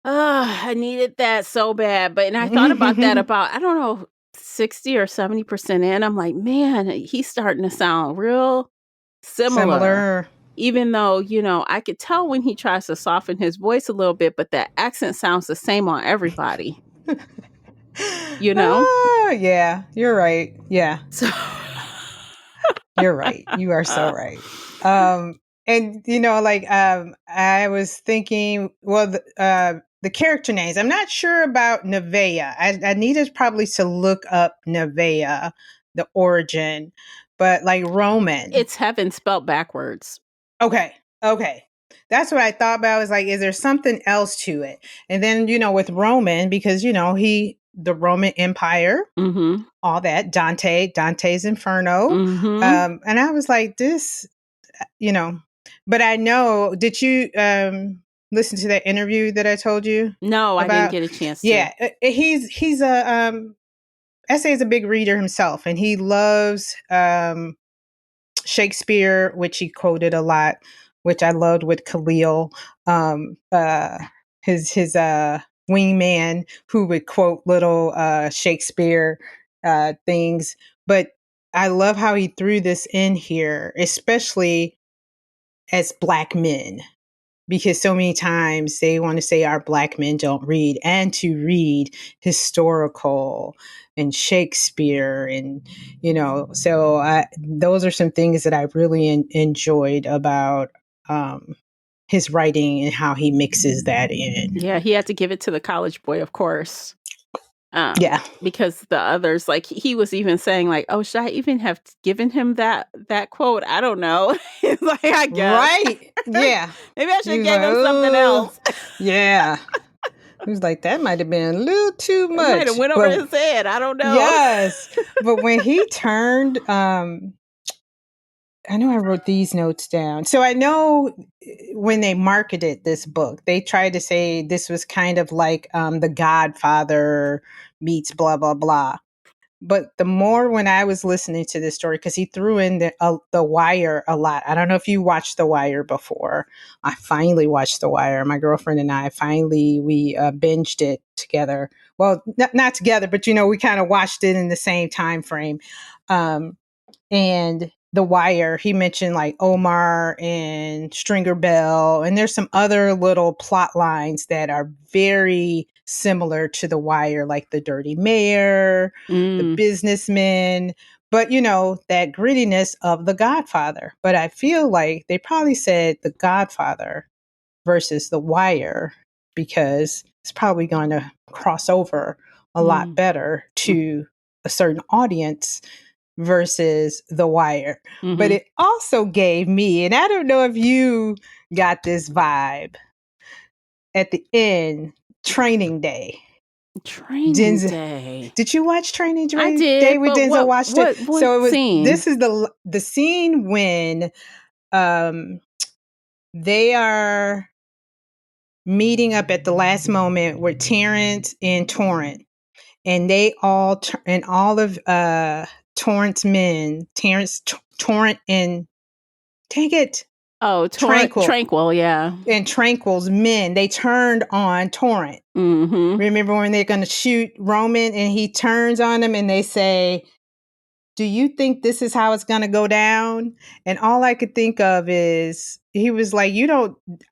I needed that so bad. And I thought about that about, I don't know, 60 or 70% in. I'm like, man, he's starting to sound real similar. Even though, I could tell when he tries to soften his voice a little bit, but that accent sounds the same on everybody. Yeah, you're right. Yeah. So you're right. You are so right. And I was thinking, well, the character names, I'm not sure about Nevaeh. I needed probably to look up Nevaeh, the origin, but like Roman. It's heaven spelled backwards. Okay. That's what I thought about. I was like, is there something else to it? And then, with Roman, because, the Roman Empire, all that, Dante's Inferno. And I was like, this, but I know, did you listen to that interview that I told you? No, I didn't get a chance to. Yeah, he's a Essay is a big reader himself, and he loves Shakespeare, which he quoted a lot, which I loved with Khalil, his wingman, who would quote little Shakespeare things. But I love how he threw this in here, especially as Black men, because so many times they want to say our Black men don't read, and to read historical and Shakespeare, and so those are some things that I really enjoyed about his writing and how he mixes that in. Yeah, he had to give it to the college boy, of course. Yeah. Because the others, like he was even saying, like, "Oh, should I even have given him that quote? I don't know." He's like, "I guess, Right. Yeah. maybe I should He have was gave like, him something oh, else. yeah. He was like, that might have been a little too It might have much. went over But his head. I don't know." yes. But when he turned, I know I wrote these notes down. So I know when they marketed this book, they tried to say this was kind of like The Godfather meets blah, blah, blah. But the more when I was listening to this story, because he threw in the Wire a lot. I don't know if you watched The Wire before. I finally watched The Wire. My girlfriend and I we binged it together. Well, not together, but we kind of watched it in the same time frame. Um, and The Wire, he mentioned like Omar and Stringer Bell, and there's some other little plot lines that are very similar to The Wire, like the dirty mayor, the Mm, businessman, but that grittiness of The Godfather. But I feel like they probably said The Godfather versus The Wire because it's probably going to cross over a lot mm, better mm, to a certain audience versus The Wire. But mm-hmm. it also gave me, and I don't know if you got this vibe at the end, Training Day. Training Denzel, Day. did you watch Training I Day did, with but Denzel Washington? what So scene? this is the scene when um they are meeting up at the last moment with Terrence and Torrance, and they all of Torrance men, Torrance and dang it, Oh, Tranquil Tranquil, yeah. and Tranquil's men, they turned on Torrance. Mm-hmm. Remember when they're going to shoot Roman and he turns on them and they say, "Do you think this is how it's going to go down?" And all I could think of is he was like,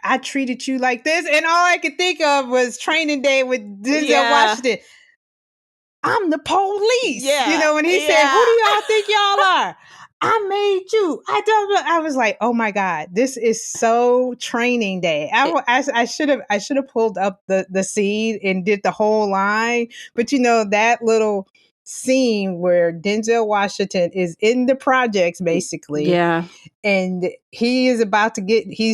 I treated you like this. And all I could think of was Training Day with Denzel Yeah. Washington. I'm the police. Yeah. When he said, "Who Yeah. do y'all think y'all are? I made you." I was like, "Oh my God, this is so Training Day." It- I should have pulled up the scene and did the whole line, but that little scene where Denzel Washington is in the projects basically, yeah. and he's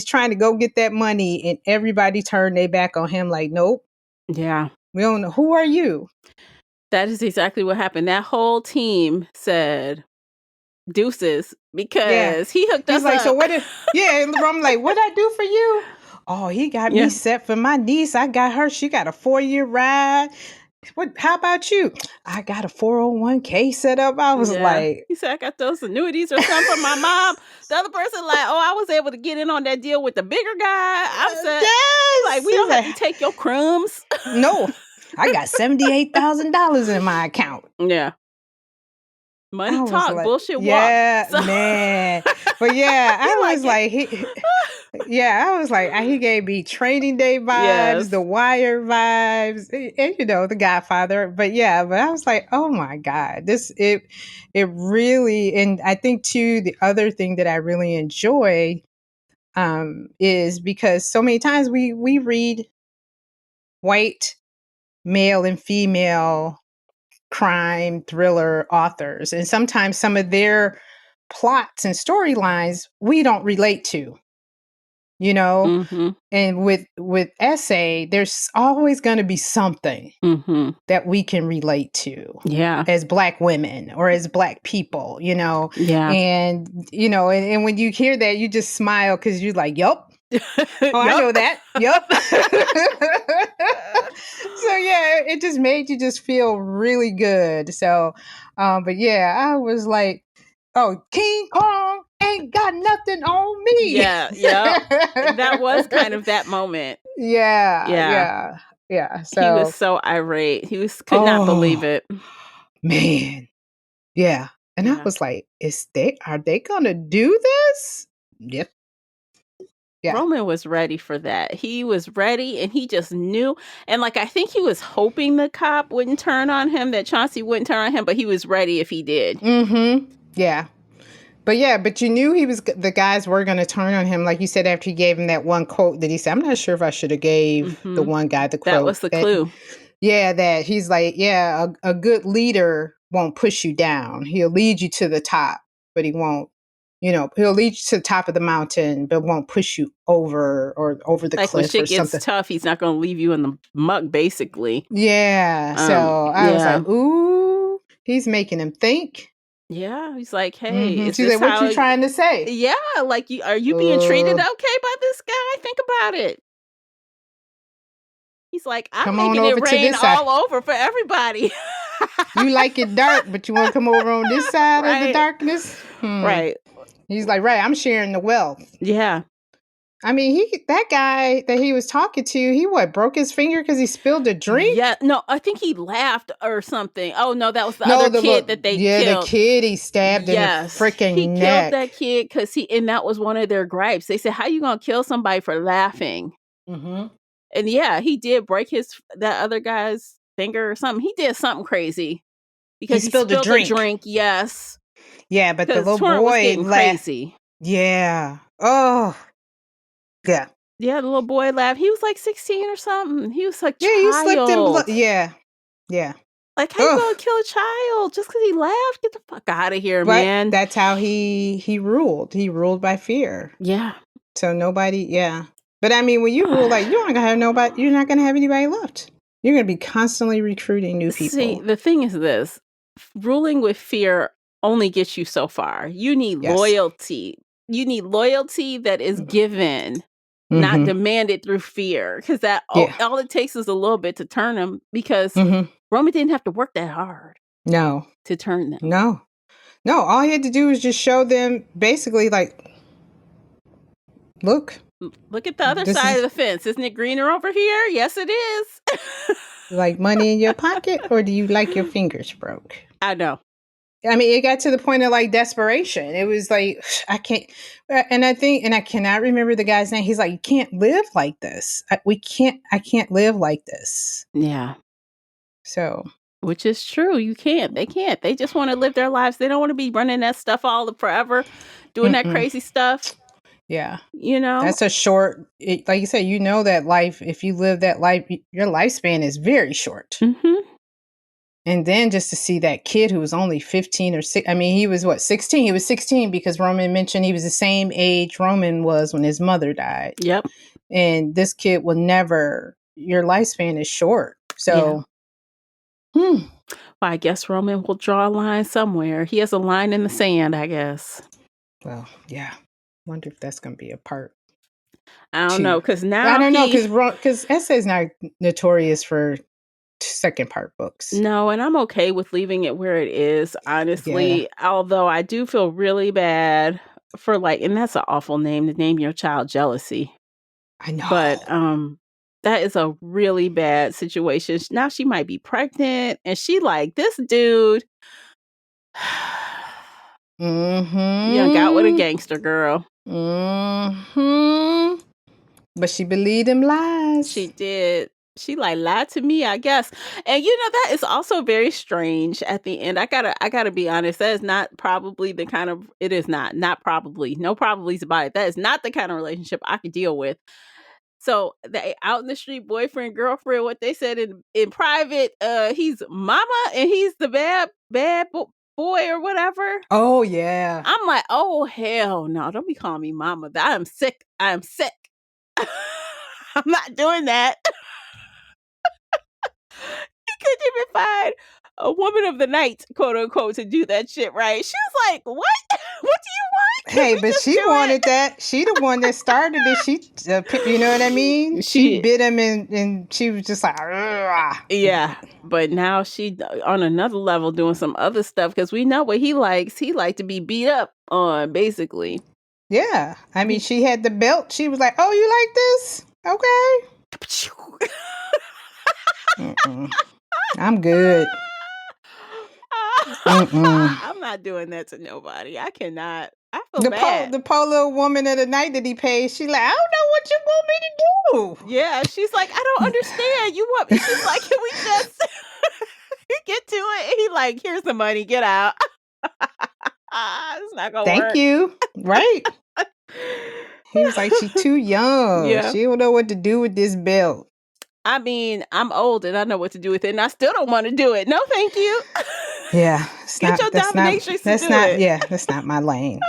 trying to go get that money, and everybody turned their back on him like, "Nope, Yeah. we don't know, who are you?" That is exactly what happened. That whole team said deuces Yeah. because he hooked He's us like, "So up. what did," yeah, and I'm like, "What I do for you?" "Oh, he got me Yeah. set for my niece. I got her. She got a 4-year ride. What how about you?" "I got a 401k set up." I was Yeah. like, He said, I got those annuities or something from my mom. The other person, like, oh, I was able to get in on that deal with the bigger guy. I'm set. He's like, "Yes." we He's don't have like, to take your crumbs. "No. I got $78,000 in my account." Yeah. Money I was talk, like, bullshit walk. "Yeah, So man." But yeah, he I like was it. like, yeah, I was like, he gave me Training Day vibes, The Yes. Wire vibes, and The Godfather. But yeah, but I was like, oh my God, it really, and I think too, the other thing that I really enjoy is because so many times we read white male and female crime thriller authors, and sometimes some of their plots and storylines we don't relate to, you know Mm-hmm. and with essay there's always going to be something Mm-hmm. that we can relate to Yeah. as Black women or as Black people, Yeah. and when you hear that you just smile because you're like, yup. Oh, I Yup. know that. Yup. So yeah, it just made you just feel really good. So, but yeah, I was like, "Oh, King Kong ain't got nothing on me." Yeah. Yep. That was kind of that moment. Yeah, Yeah. yeah, yeah. He was So, so irate. He could not believe oh it. man, yeah. And I was like, are they gonna do this? Yep. Yeah. Roman was ready for that. He was ready and he just knew. And like, I think he was hoping the cop wouldn't turn on him, that Chauncey wouldn't turn on him, but he was ready if he did. Yeah. But you knew the guys were going to turn on him. Like you said, after he gave him that one quote that he said, I'm not sure if I should have gave the one guy the quote. That was the clue. Yeah, that he's like, a good leader won't push you down. He'll lead you to the top, but he won't, he'll lead you to the top of the mountain, but won't push you over or over the like cliff when or shit gets something. Tough, he's not going to leave you in the muck, basically. Yeah. So I was like, ooh, he's making him think. Yeah, he's like, hey, is She's this like, what you trying to say? Yeah, like, are you being treated okay by this guy? Think about it. He's like, I'm making it rain all over for everybody. You like it dark, but you want to come over on this side of the darkness? Right. He's like, right, I'm sharing the wealth. Yeah. I mean, that guy that he was talking to, he broke his finger because he spilled a drink? Yeah, no, I think he laughed or something. Oh, no, that was the other kid that they killed. Yeah, the kid he stabbed in the freaking neck. He killed that kid and that was one of their gripes. They said, how you going to kill somebody for laughing? And yeah, he did break that other guy's finger or something. He did something crazy because he spilled a drink. Yes. Yeah, but the little boy was getting crazy. Yeah. Oh. Yeah. Yeah, the little boy laughed. He was like 16 or something. He was like, yeah, he slipped in blood. Yeah. Yeah. Like, how you gonna kill a child just because he laughed? Get the fuck out of here, man. That's how he ruled. He ruled by fear. Yeah. So nobody, yeah. But I mean, when you rule, like, you're not gonna have anybody left. You're gonna be constantly recruiting new people. See, the thing is this: ruling with fear only gets you so far. You need loyalty. You need loyalty that is given, not demanded through fear. Because all it takes is a little bit to turn them. Because Roman didn't have to work that hard. No. To turn them. No. All he had to do was just show them, basically, like, look at the other side of the fence. Isn't it greener over here? Yes, it is. Like money in your pocket, or do you like your fingers broke? I know. I mean, it got to the point of like desperation. It was like, I can't, and I cannot remember the guy's name. He's like, you can't live like this. I can't live like this. Yeah. So. Which is true. You can't. They can't. They just want to live their lives. They don't want to be running that stuff forever, doing that crazy stuff. Yeah. That's a short, like you said, that life, if you live that life, your lifespan is very short. And then just to see that kid who was only 15 or 6, I mean, he was 16? He was 16 because Roman mentioned he was the same age Roman was when his mother died. Yep. And this kid will never, your lifespan is short. So. Well, I guess Roman will draw a line somewhere. He has a line in the sand, I guess. Well, yeah. Wonder if that's going to be a part. I don't know, because now I don't know, because Essay's not notorious for second part books. No, and I'm okay with leaving it where it is, honestly. Yeah. Although I do feel really bad for and that's an awful name to name your child Jealousy. I know. But that is a really bad situation. Now she might be pregnant, and she like, this dude. You done got with a gangster girl. But she believed him lies. She did. She lied to me, I guess. And that is also very strange at the end. I gotta be honest. That is not probably the kind of, it is not probably, no probablys about it. That is not the kind of relationship I could deal with. So the out in the street boyfriend, girlfriend, what they said in private, he's mama and he's the bad boy or whatever. Oh yeah. I'm like, oh hell no, don't be calling me mama. I'm sick. I'm not doing that. He couldn't even find a woman of the night, quote unquote, to do that shit right. She was like, what? What do you want? Hey, but she wanted that. She the one that started it. She, you know what I mean? She bit him and she was just like, ugh. Yeah. But now she on another level doing some other stuff because we know what he likes. He liked to be beat up on, basically. Yeah. I mean, she had the belt. She was like, oh, you like this? Okay. I'm good. I'm not doing that to nobody. I cannot. I feel bad. The poor little woman of the night that he paid, she like, I don't know what you want me to do. Yeah, she's like, I don't understand. You want me? She's like, can we just get to it? And he like, here's the money. Get out. It's not gonna Thank work. you. Right. He was like, she's too young. Yeah. She don't know what to do with this belt. I mean, I'm old and I know what to do with it, and I still don't want to do it. No, thank you. Yeah. Get your dominatrix to do it. Yeah, that's not my lane.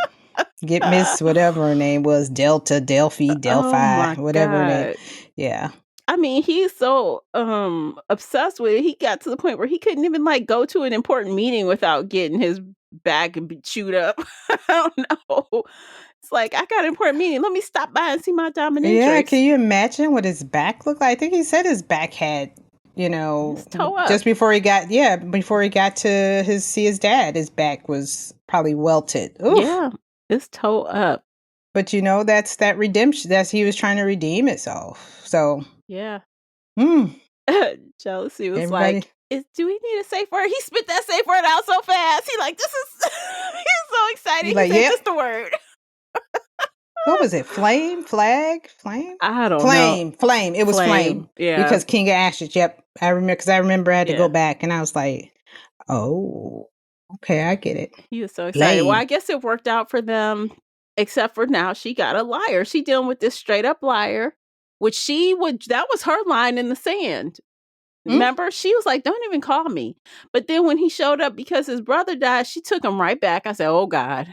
Get Miss whatever her name was, Delta, Delphi, Delphi, whatever her name. Yeah. I mean, he's so obsessed with it. He got to the point where he couldn't even like go to an important meeting without getting his back chewed up. I don't know. It's like, I got an important meeting. Let me stop by and see my dominatrix. Yeah, can you imagine what his back looked like? I think he said his back had, just before he got to see his dad, his back was probably welted. Oof. Yeah, it's toe up. But that's that redemption. He was trying to redeem itself. So yeah. Jealousy was everybody, like, do we need a safe word? He spit that safe word out so fast. He like, this is he's so excited. He's like, just the word. What was it? Flame? Flag? Flame? I don't know. Flame. It was flame. Yeah. Because King of Ashes. Yep. I remember I had to go back and I was like, oh, okay, I get it. He was so excited. Well, I guess it worked out for them, except for now she got a liar. She dealing with this straight up liar, which that was her line in the sand. Remember? She was like, don't even call me. But then when he showed up because his brother died, she took him right back. I said, oh God.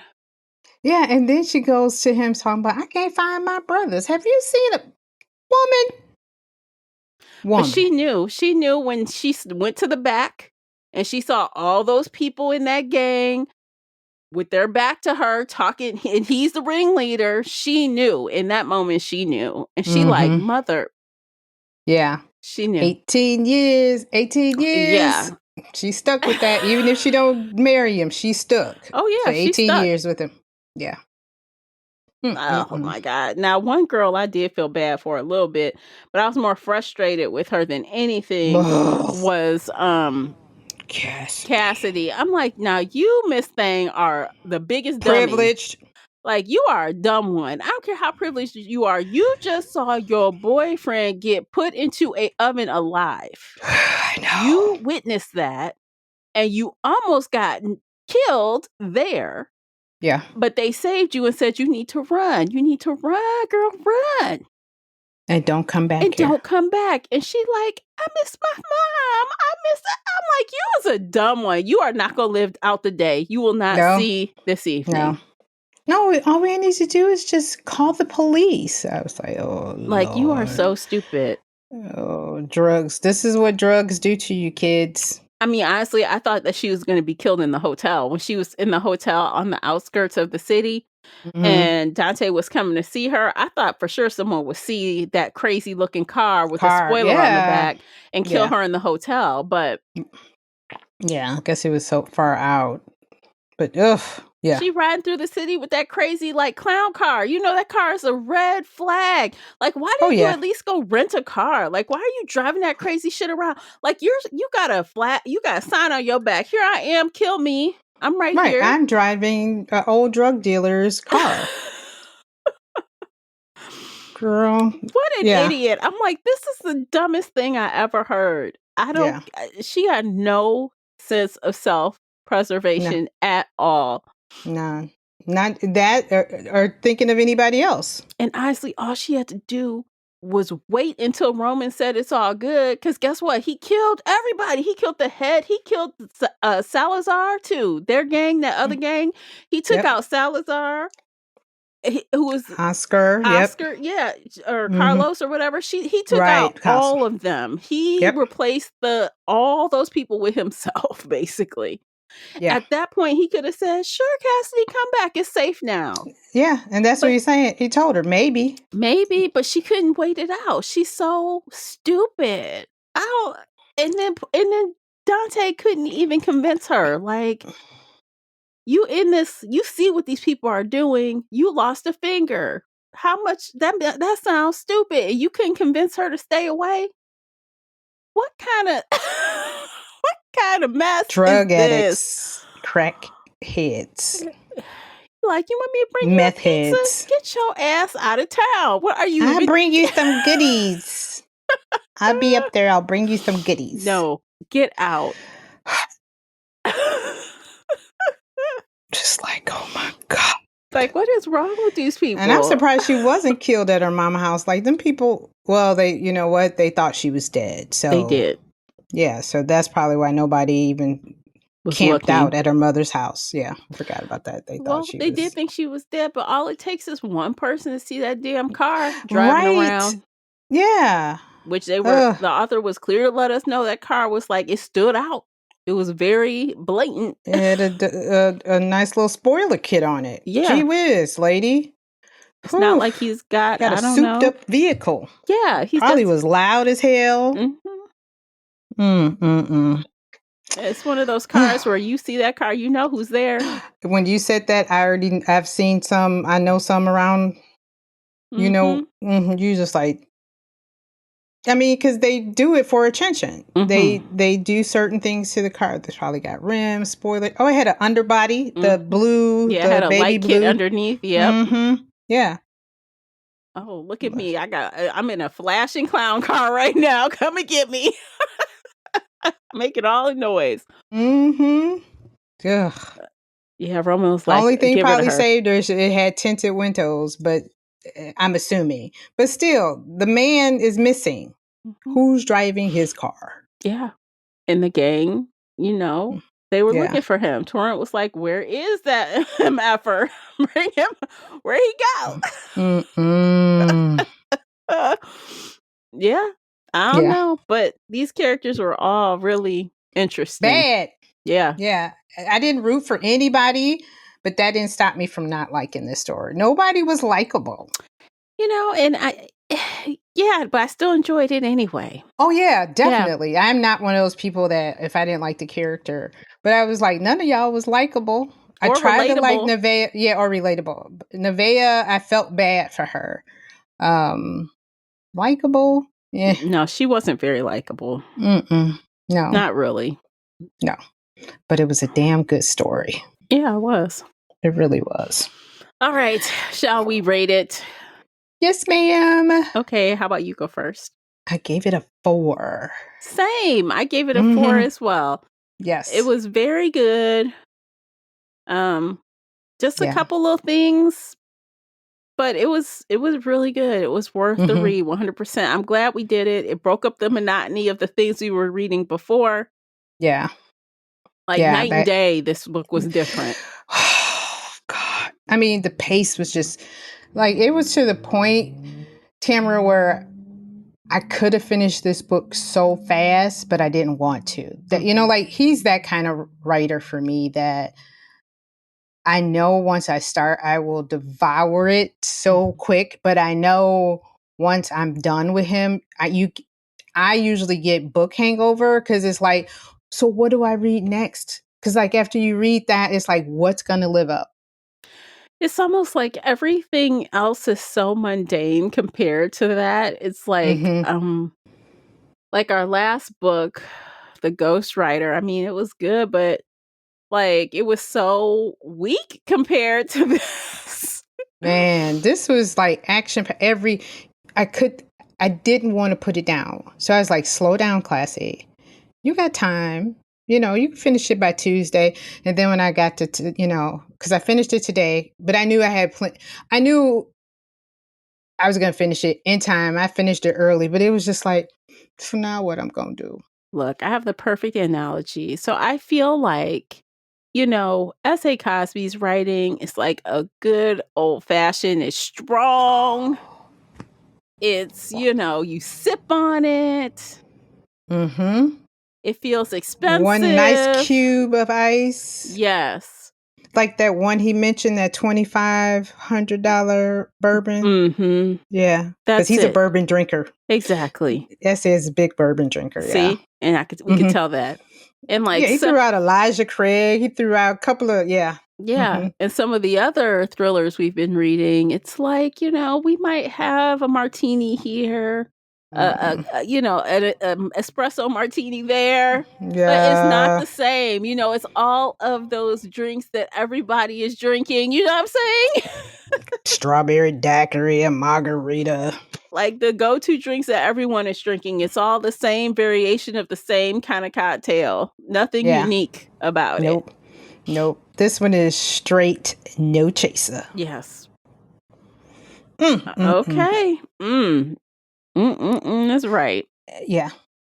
Yeah, and then she goes to him talking about, I can't find my brothers. Have you seen a woman? But she knew when she went to the back and she saw all those people in that gang with their back to her talking, and he's the ringleader. She knew in that moment, and she like, mother. Yeah. She knew. 18 years. Yeah. She's stuck with that. Even if she don't marry him, she's stuck. Oh yeah. So 18 years with him. Yeah. Oh my God. Now, one girl I did feel bad for a little bit, but I was more frustrated with her than anything was Cassidy. I'm like, now you, Miss Thing, are the biggest privileged. Dummy. Like, you are a dumb one. I don't care how privileged you are. You just saw your boyfriend get put into an oven alive. I know. You witnessed that, and you almost got killed there. Yeah. But they saved you and said, you need to run. You need to run, girl, run. And don't come back. Don't come back. And she like, I miss my mom. I'm like, you was a dumb one. You are not going to live out the day. You will not see this evening. No, all we need to do is just call the police. I was like, oh, like, Lord. You are so stupid. Oh, drugs. This is what drugs do to you, kids. I mean, honestly, I thought that she was going to be killed in the hotel. When she was in the hotel on the outskirts of the city and Dante was coming to see her, I thought for sure someone would see that crazy looking car with a spoiler on the back and kill her in the hotel. But yeah, I guess it was so far out. But yeah. She riding through the city with that crazy like clown car. You know that car is a red flag. Like, why didn't you at least go rent a car? Like, why are you driving that crazy shit around? Like, you got a sign on your back. Here I am, kill me. I'm right here. I'm driving an old drug dealer's car. Girl. What an idiot. I'm like, this is the dumbest thing I ever heard. She had no sense of self-preservation at all. No, not that or thinking of anybody else. And honestly, all she had to do was wait until Roman said it's all good. Because guess what? He killed everybody. He killed the head. He killed Salazar too. Their gang, that other gang. He took out Salazar, who was Oscar, yeah, or Carlos or whatever. He took out all of them. He replaced all those people with himself, basically. Yeah. At that point, he could have said, sure, Cassidy, come back. It's safe now. Yeah, and that's what he's saying. He told her, maybe, but she couldn't wait it out. She's so stupid. And then Dante couldn't even convince her. Like, you see what these people are doing. You lost a finger. How much, that sounds stupid. And you couldn't convince her to stay away? What kind of mess drug is addicts this? crack heads. Like, you want me to bring you a Meth pizza? heads. Get your ass out of town. What are you? I'll bring you some goodies. I'll be up there. I'll bring you some goodies. No, get out. Just like, oh my God. Like, what is wrong with these people? And I'm surprised she wasn't killed at her mama house. Like, them people, well, you know what? They thought she was dead. So they did. Yeah, so that's probably why nobody even Was camped looking out at her mother's house. Yeah, I forgot about that. They thought she they was... did think she was dead, but all it takes is one person to see that damn car driving around. Yeah. Which the author was clear to let us know that car was like, it stood out. It was very blatant. It had a nice little spoiler kit on it. Yeah. Gee whiz, lady. It's not like he's got a souped up vehicle. Yeah. He probably was loud as hell. It's one of those cars where you see that car, you know who's there. When you said that, I've seen some, I know some around, you know, you just like, I mean, because they do it for attention. They do certain things to the car. They probably got rims, spoiler. Oh, it had an underbody, the blue, yeah, the had a baby light blue kit underneath. Yep. Yeah. Oh, look at me! I'm in a flashing clown car right now. Come and get me. Making all the noise. Ugh. Yeah, Roman was like, only thing probably her. saved her is it had tinted windows, but I'm assuming. But still, the man is missing. Who's driving his car? Yeah. And the gang, you know, they were looking for him. Torrent was like, where is that MFer? Bring him. Where'd he go? Yeah. I don't know. But these characters were all really interesting. Bad. Yeah. Yeah. I didn't root for anybody, but that didn't stop me from not liking this story. Nobody was likable. You know, and but I still enjoyed it anyway. Oh, yeah, definitely. Yeah. I'm not one of those people that if I didn't like the character, but I was like, none of y'all was likable. I tried to like Nevaeh. Yeah, or relatable. Nevaeh, I felt bad for her. Likable? Yeah. No, she wasn't very likable. No. Not really. No. But it was a damn good story. Yeah, it was. It really was. All right. Shall we rate it? Yes, ma'am. Okay. How about you go first? I gave it a 4. Same. I gave it a 4 as well. Yes. It was very good. Just a couple little things, but it was really good. It was worth the read 100%. I'm glad we did it. It broke up the monotony of the things we were reading before. Yeah. Like night and day, this book was different. Oh, God. I mean, the pace was just like, it was to the point, Tamara, where I could have finished this book so fast, but I didn't want to. That, you know, like he's that kind of writer for me that I know once I start, I will devour it so quick, but I know once I'm done with him, I usually get book hangover because it's like, so what do I read next? Because like after you read that, it's like, what's going to live up? It's almost like everything else is so mundane compared to that. It's like, like our last book, The Ghostwriter. I mean, it was good, but like it was so weak compared to this. Man, this was like action. I didn't want to put it down. So I was like, slow down, Classy. You got time. You know, you can finish it by Tuesday. And then when I got to you know, because I finished it today, but I knew I had I knew I was going to finish it in time. I finished it early, but it was just like, for now, what I'm going to do. Look, I have the perfect analogy. So I feel like, you know, S.A. Cosby's writing is like a good old fashioned, it's strong. It's, you know, you sip on it. It feels expensive. One nice cube of ice. Yes. Like that one he mentioned, that $2,500 bourbon. Yeah. Because he's a bourbon drinker. Exactly. S.A. is a big bourbon drinker. See? And we could tell that. And like, yeah, he threw out Elijah Craig. He threw out a couple of, Yeah. And some of the other thrillers we've been reading, it's like, you know, we might have a martini here, an espresso martini there. But it's not Yeah. the same. It's all of those drinks that everybody is drinking. You know what I'm saying? Strawberry daiquiri and margarita. Like the go-to drinks that everyone is drinking. It's all the same variation of the same kind of cocktail. Nothing Yeah. unique about it. Nope. Nope. This one is straight no chaser. Yes. Mm. Okay. That's right. Yeah.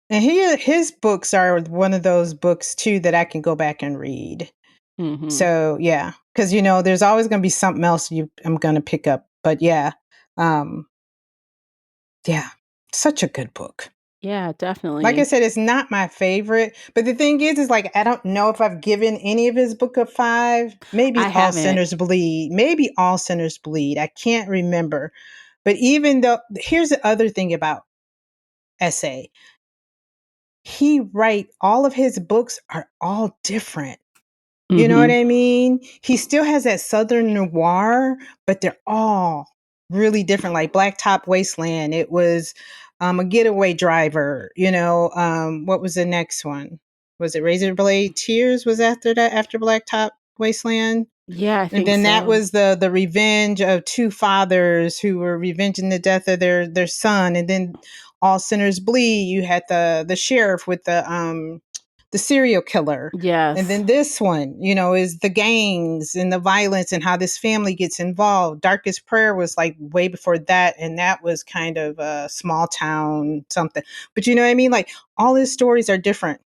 And his books are one of those books too that I can go back and read. Mm-hmm. So yeah, because there's always going to be something else I'm going to pick up. But yeah, um, yeah, such a good book. Yeah, Like I definitely. said, it's not my favorite, but the thing is like I don't know if I've given any of his book a 5. Maybe I All haven't. Sinners Bleed. Maybe All Sinners Bleed. I can't remember. But even though, here's the other thing about Essay. All of his books are all different. You know what Mm-hmm. I mean? He still has that Southern noir, but they're all really different. Like Blacktop Wasteland, it was a getaway driver. What was the next one? Was it Razor Blade Tears? Was after that, after Blacktop Wasteland? Yeah, I And think then that so. was the revenge of two fathers who were revenging the death of their son. And then All Sinners Bleed, you had the sheriff with the serial killer. And Yes. then this one, is the gangs and the violence and how this family gets involved. Darkest Prayer was like way before that, and that was kind of a small town something. But you know what I mean? Like all his stories are different,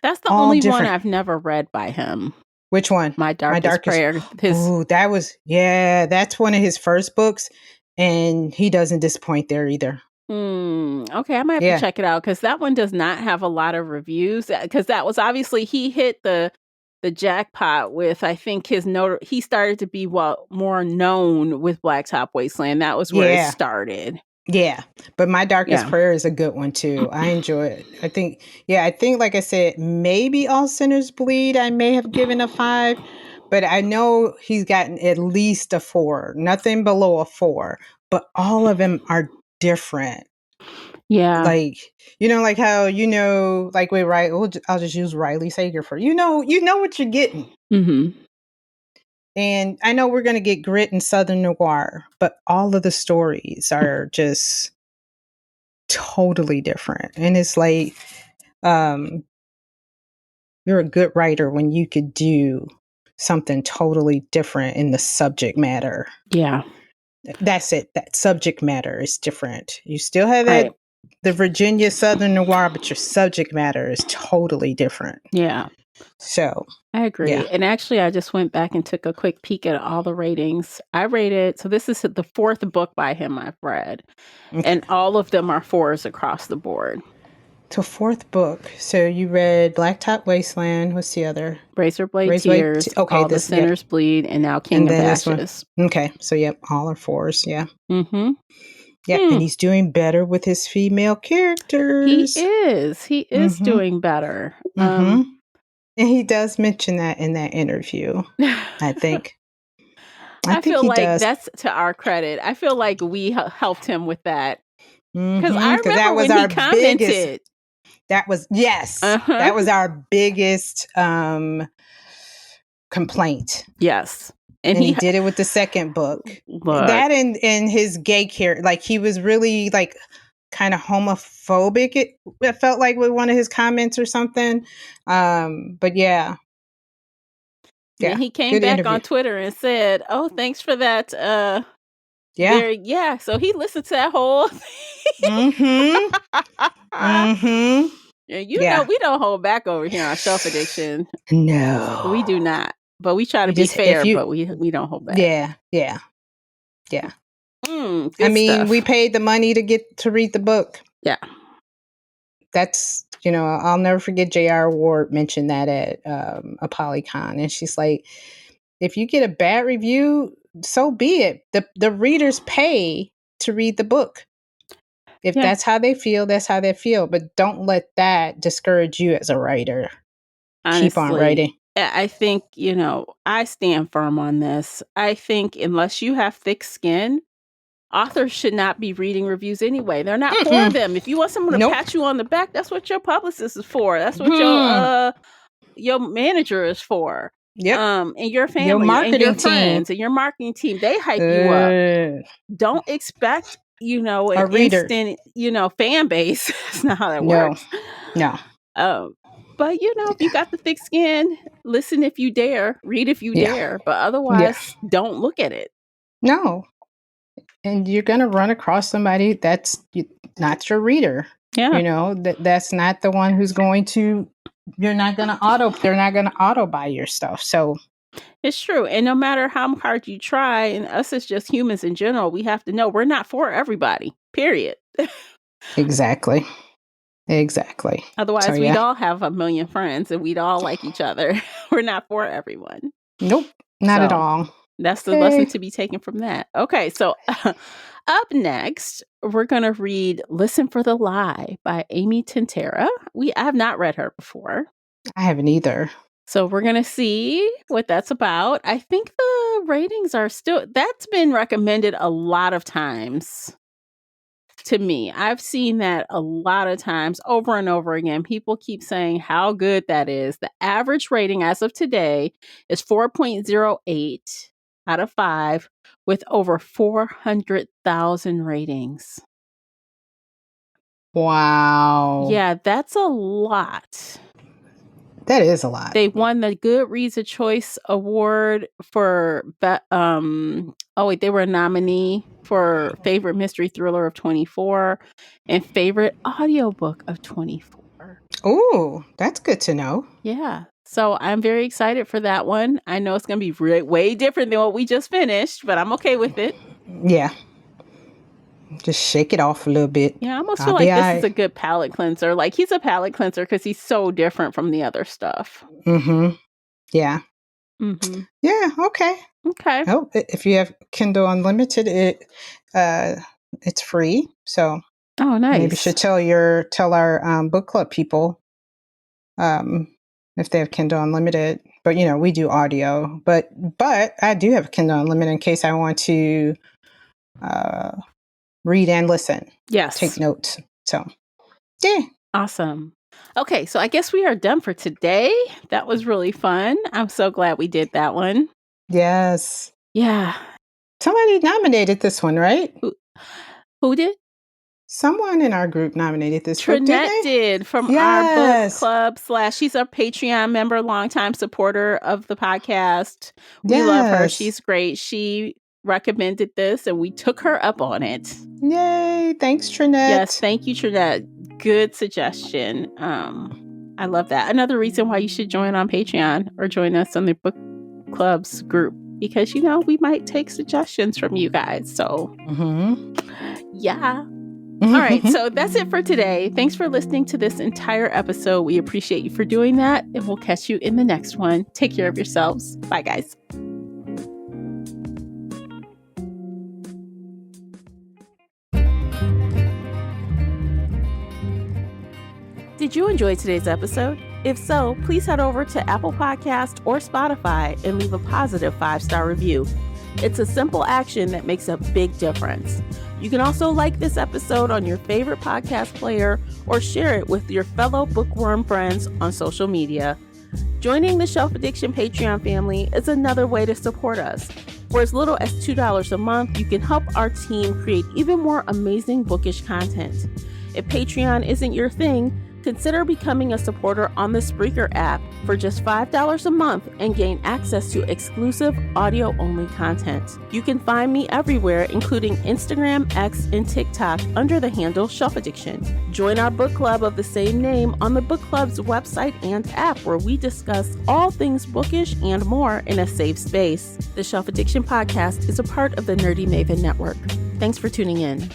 That's the all only one different. I've never read by him. Which one? My My Darkest Darkest. Prayer. His Oh, that's one of his first books, and he doesn't disappoint there either. Okay, I might have to Yeah, check it out because that one does not have a lot of reviews. Because that was obviously he hit the jackpot with, I think, his note. He started to be more known with Blacktop Wasteland. That was where it yeah, started. yeah. But My Darkest Yeah. Prayer is a good one too. I enjoy it. I think, like I said, maybe All Sinners Bleed. I may have given a 5, but I know he's gotten at least a 4. Nothing below a 4. But all of them are different. Yeah. Like like how like we write. I'll just use Riley Sager for what you're getting. Mm-hmm. And I know we're going to get grit and Southern noir, but all of the stories are just totally different. And it's like, um, you're a good writer when you could do something totally different in the subject matter. Yeah. That's it. That subject matter is different. You still have Right. the Virginia Southern noir, but your subject matter is totally different. Yeah. So, I yeah. agree. And actually, I just went back and took a quick peek at all the ratings. I rated, so this is the 4th book by him I've read, Okay. and all of them are 4s across the board. So, 4th book. So, you read Blacktop Wasteland. What's the other? Razorblade Razorblade. Tears, Okay, All the this, yep. Sinners Bleed, and now King And of then this one. Ashes. Okay, so yep, all are 4s. Yeah. Mm-hmm. Yep, and he's doing better with his female He characters. is. He is Mm-hmm. doing better. Mm-hmm. And he does mention that in that interview. I think. I I think feel he like does. that's to our credit. I feel like we helped him with that. Because I Because remember that was when he our biggest. commented. That was yes. Uh-huh. That was our biggest complaint. Yes. And And he did it with the second book. look. That and his gay character, like he was really like kind of homophobic. It felt like with one of his comments or something. But yeah, Then yeah, he came good back interview. on Twitter and said, "Oh, thanks for that." Yeah. So he listened to that whole thing. Mm-hmm. Mm-hmm. Yeah, Yeah. we don't hold back over here on Shelf Addiction. We No. do not. But we try to You be just if fair, you but we don't hold back. yeah, yeah, yeah. I Good mean, we stuff. paid the money to get to read the book. Yeah. That's I'll never forget J.R. Ward mentioned that at a Polycon, and she's like, if you get a bad review, so be it. The readers pay to read the book. If Yeah. that's how they feel, that's how they feel. But don't let that discourage you as a writer. Keep on Honestly, writing. I think, I stand firm on this. I think unless you have thick skin, authors should not be reading reviews anyway. They're not for them. If you want someone to pat you on the back, that's what your publicist is for. That's what your manager is for. Yep. And your family your marketing and your team. friends and your marketing team. They hype you up. Don't expect, an instant, fan base. That's not how that works. No. But if you got the thick skin, listen if you dare, read if you dare, but otherwise don't look at it. No. And you're going to run across somebody that's not your reader. Yeah. That's not the one who's going to, they're not going to auto buy your stuff. So it's true. And no matter how hard you try, and us as just humans in general, we have to know we're not for everybody, period. Exactly. Otherwise, we'd all have a million friends and we'd all like each other. We're not for everyone. Nope, not at all. That's the lesson to be taken from that. Okay, so up next, we're going to read Listen for the Lie by Amy Tintera. I have not read her before. I haven't either. So we're going to see what that's about. I think the ratings are that's been recommended a lot of times to me. I've seen that a lot of times over and over again. People keep saying how good that is. The average rating as of today is 4.08 out of 5 with over 400,000 ratings. Wow. Yeah, that's a lot. That is a lot. They won the Goodreads Choice Award for they were a nominee for Favorite Mystery Thriller of 24 and Favorite Audiobook of 24. Oh, that's good to know. Yeah. So I'm very excited for that one. I know it's going to be way different than what we just finished, but I'm okay with it. Yeah. Just shake it off a little bit. Yeah, I almost feel like this is a good palate cleanser. Like, he's a palate cleanser because he's so different from the other stuff. Mm-hmm. Yeah. Mm-hmm. Yeah, okay. Oh, if you have Kindle Unlimited, it's free. So nice. Maybe you should tell our book club people if they have Kindle Unlimited. But we do audio. But I do have Kindle Unlimited in case I want to read and listen. Yes. Take notes. So, yeah. Awesome. Okay, so I guess we are done for today. That was really fun. I'm so glad we did that one. Yes. Yeah. Somebody nominated this one, right? Who did? Someone in our group nominated this book, Trinette did from our book club / she's a Patreon member, longtime supporter of the podcast. We love her. She's great. She recommended this and we took her up on it. Yay. Thanks, Trinette. Yes, thank you, Trinette. Good suggestion. I love that. Another reason why you should join on Patreon or join us on the book club's group, because we might take suggestions from you guys. So yeah. All right, so that's it for today. Thanks for listening to this entire episode. We appreciate you for doing that, and we'll catch you in the next one. Take care of yourselves. Bye, guys. Did you enjoy today's episode? If so, please head over to Apple Podcast or Spotify and leave a positive 5-star review. It's a simple action that makes a big difference. You can also like this episode on your favorite podcast player or share it with your fellow bookworm friends on social media. Joining the Shelf Addiction Patreon family is another way to support us. For as little as $2 a month, you can help our team create even more amazing bookish content. If Patreon isn't your thing, consider becoming a supporter on the Spreaker app for just $5 a month and gain access to exclusive audio-only content. You can find me everywhere, including Instagram, X, and TikTok under the handle Shelf Addiction. Join our book club of the same name on the book club's website and app, where we discuss all things bookish and more in a safe space. The Shelf Addiction podcast is a part of the Nerdy Maven Network. Thanks for tuning in.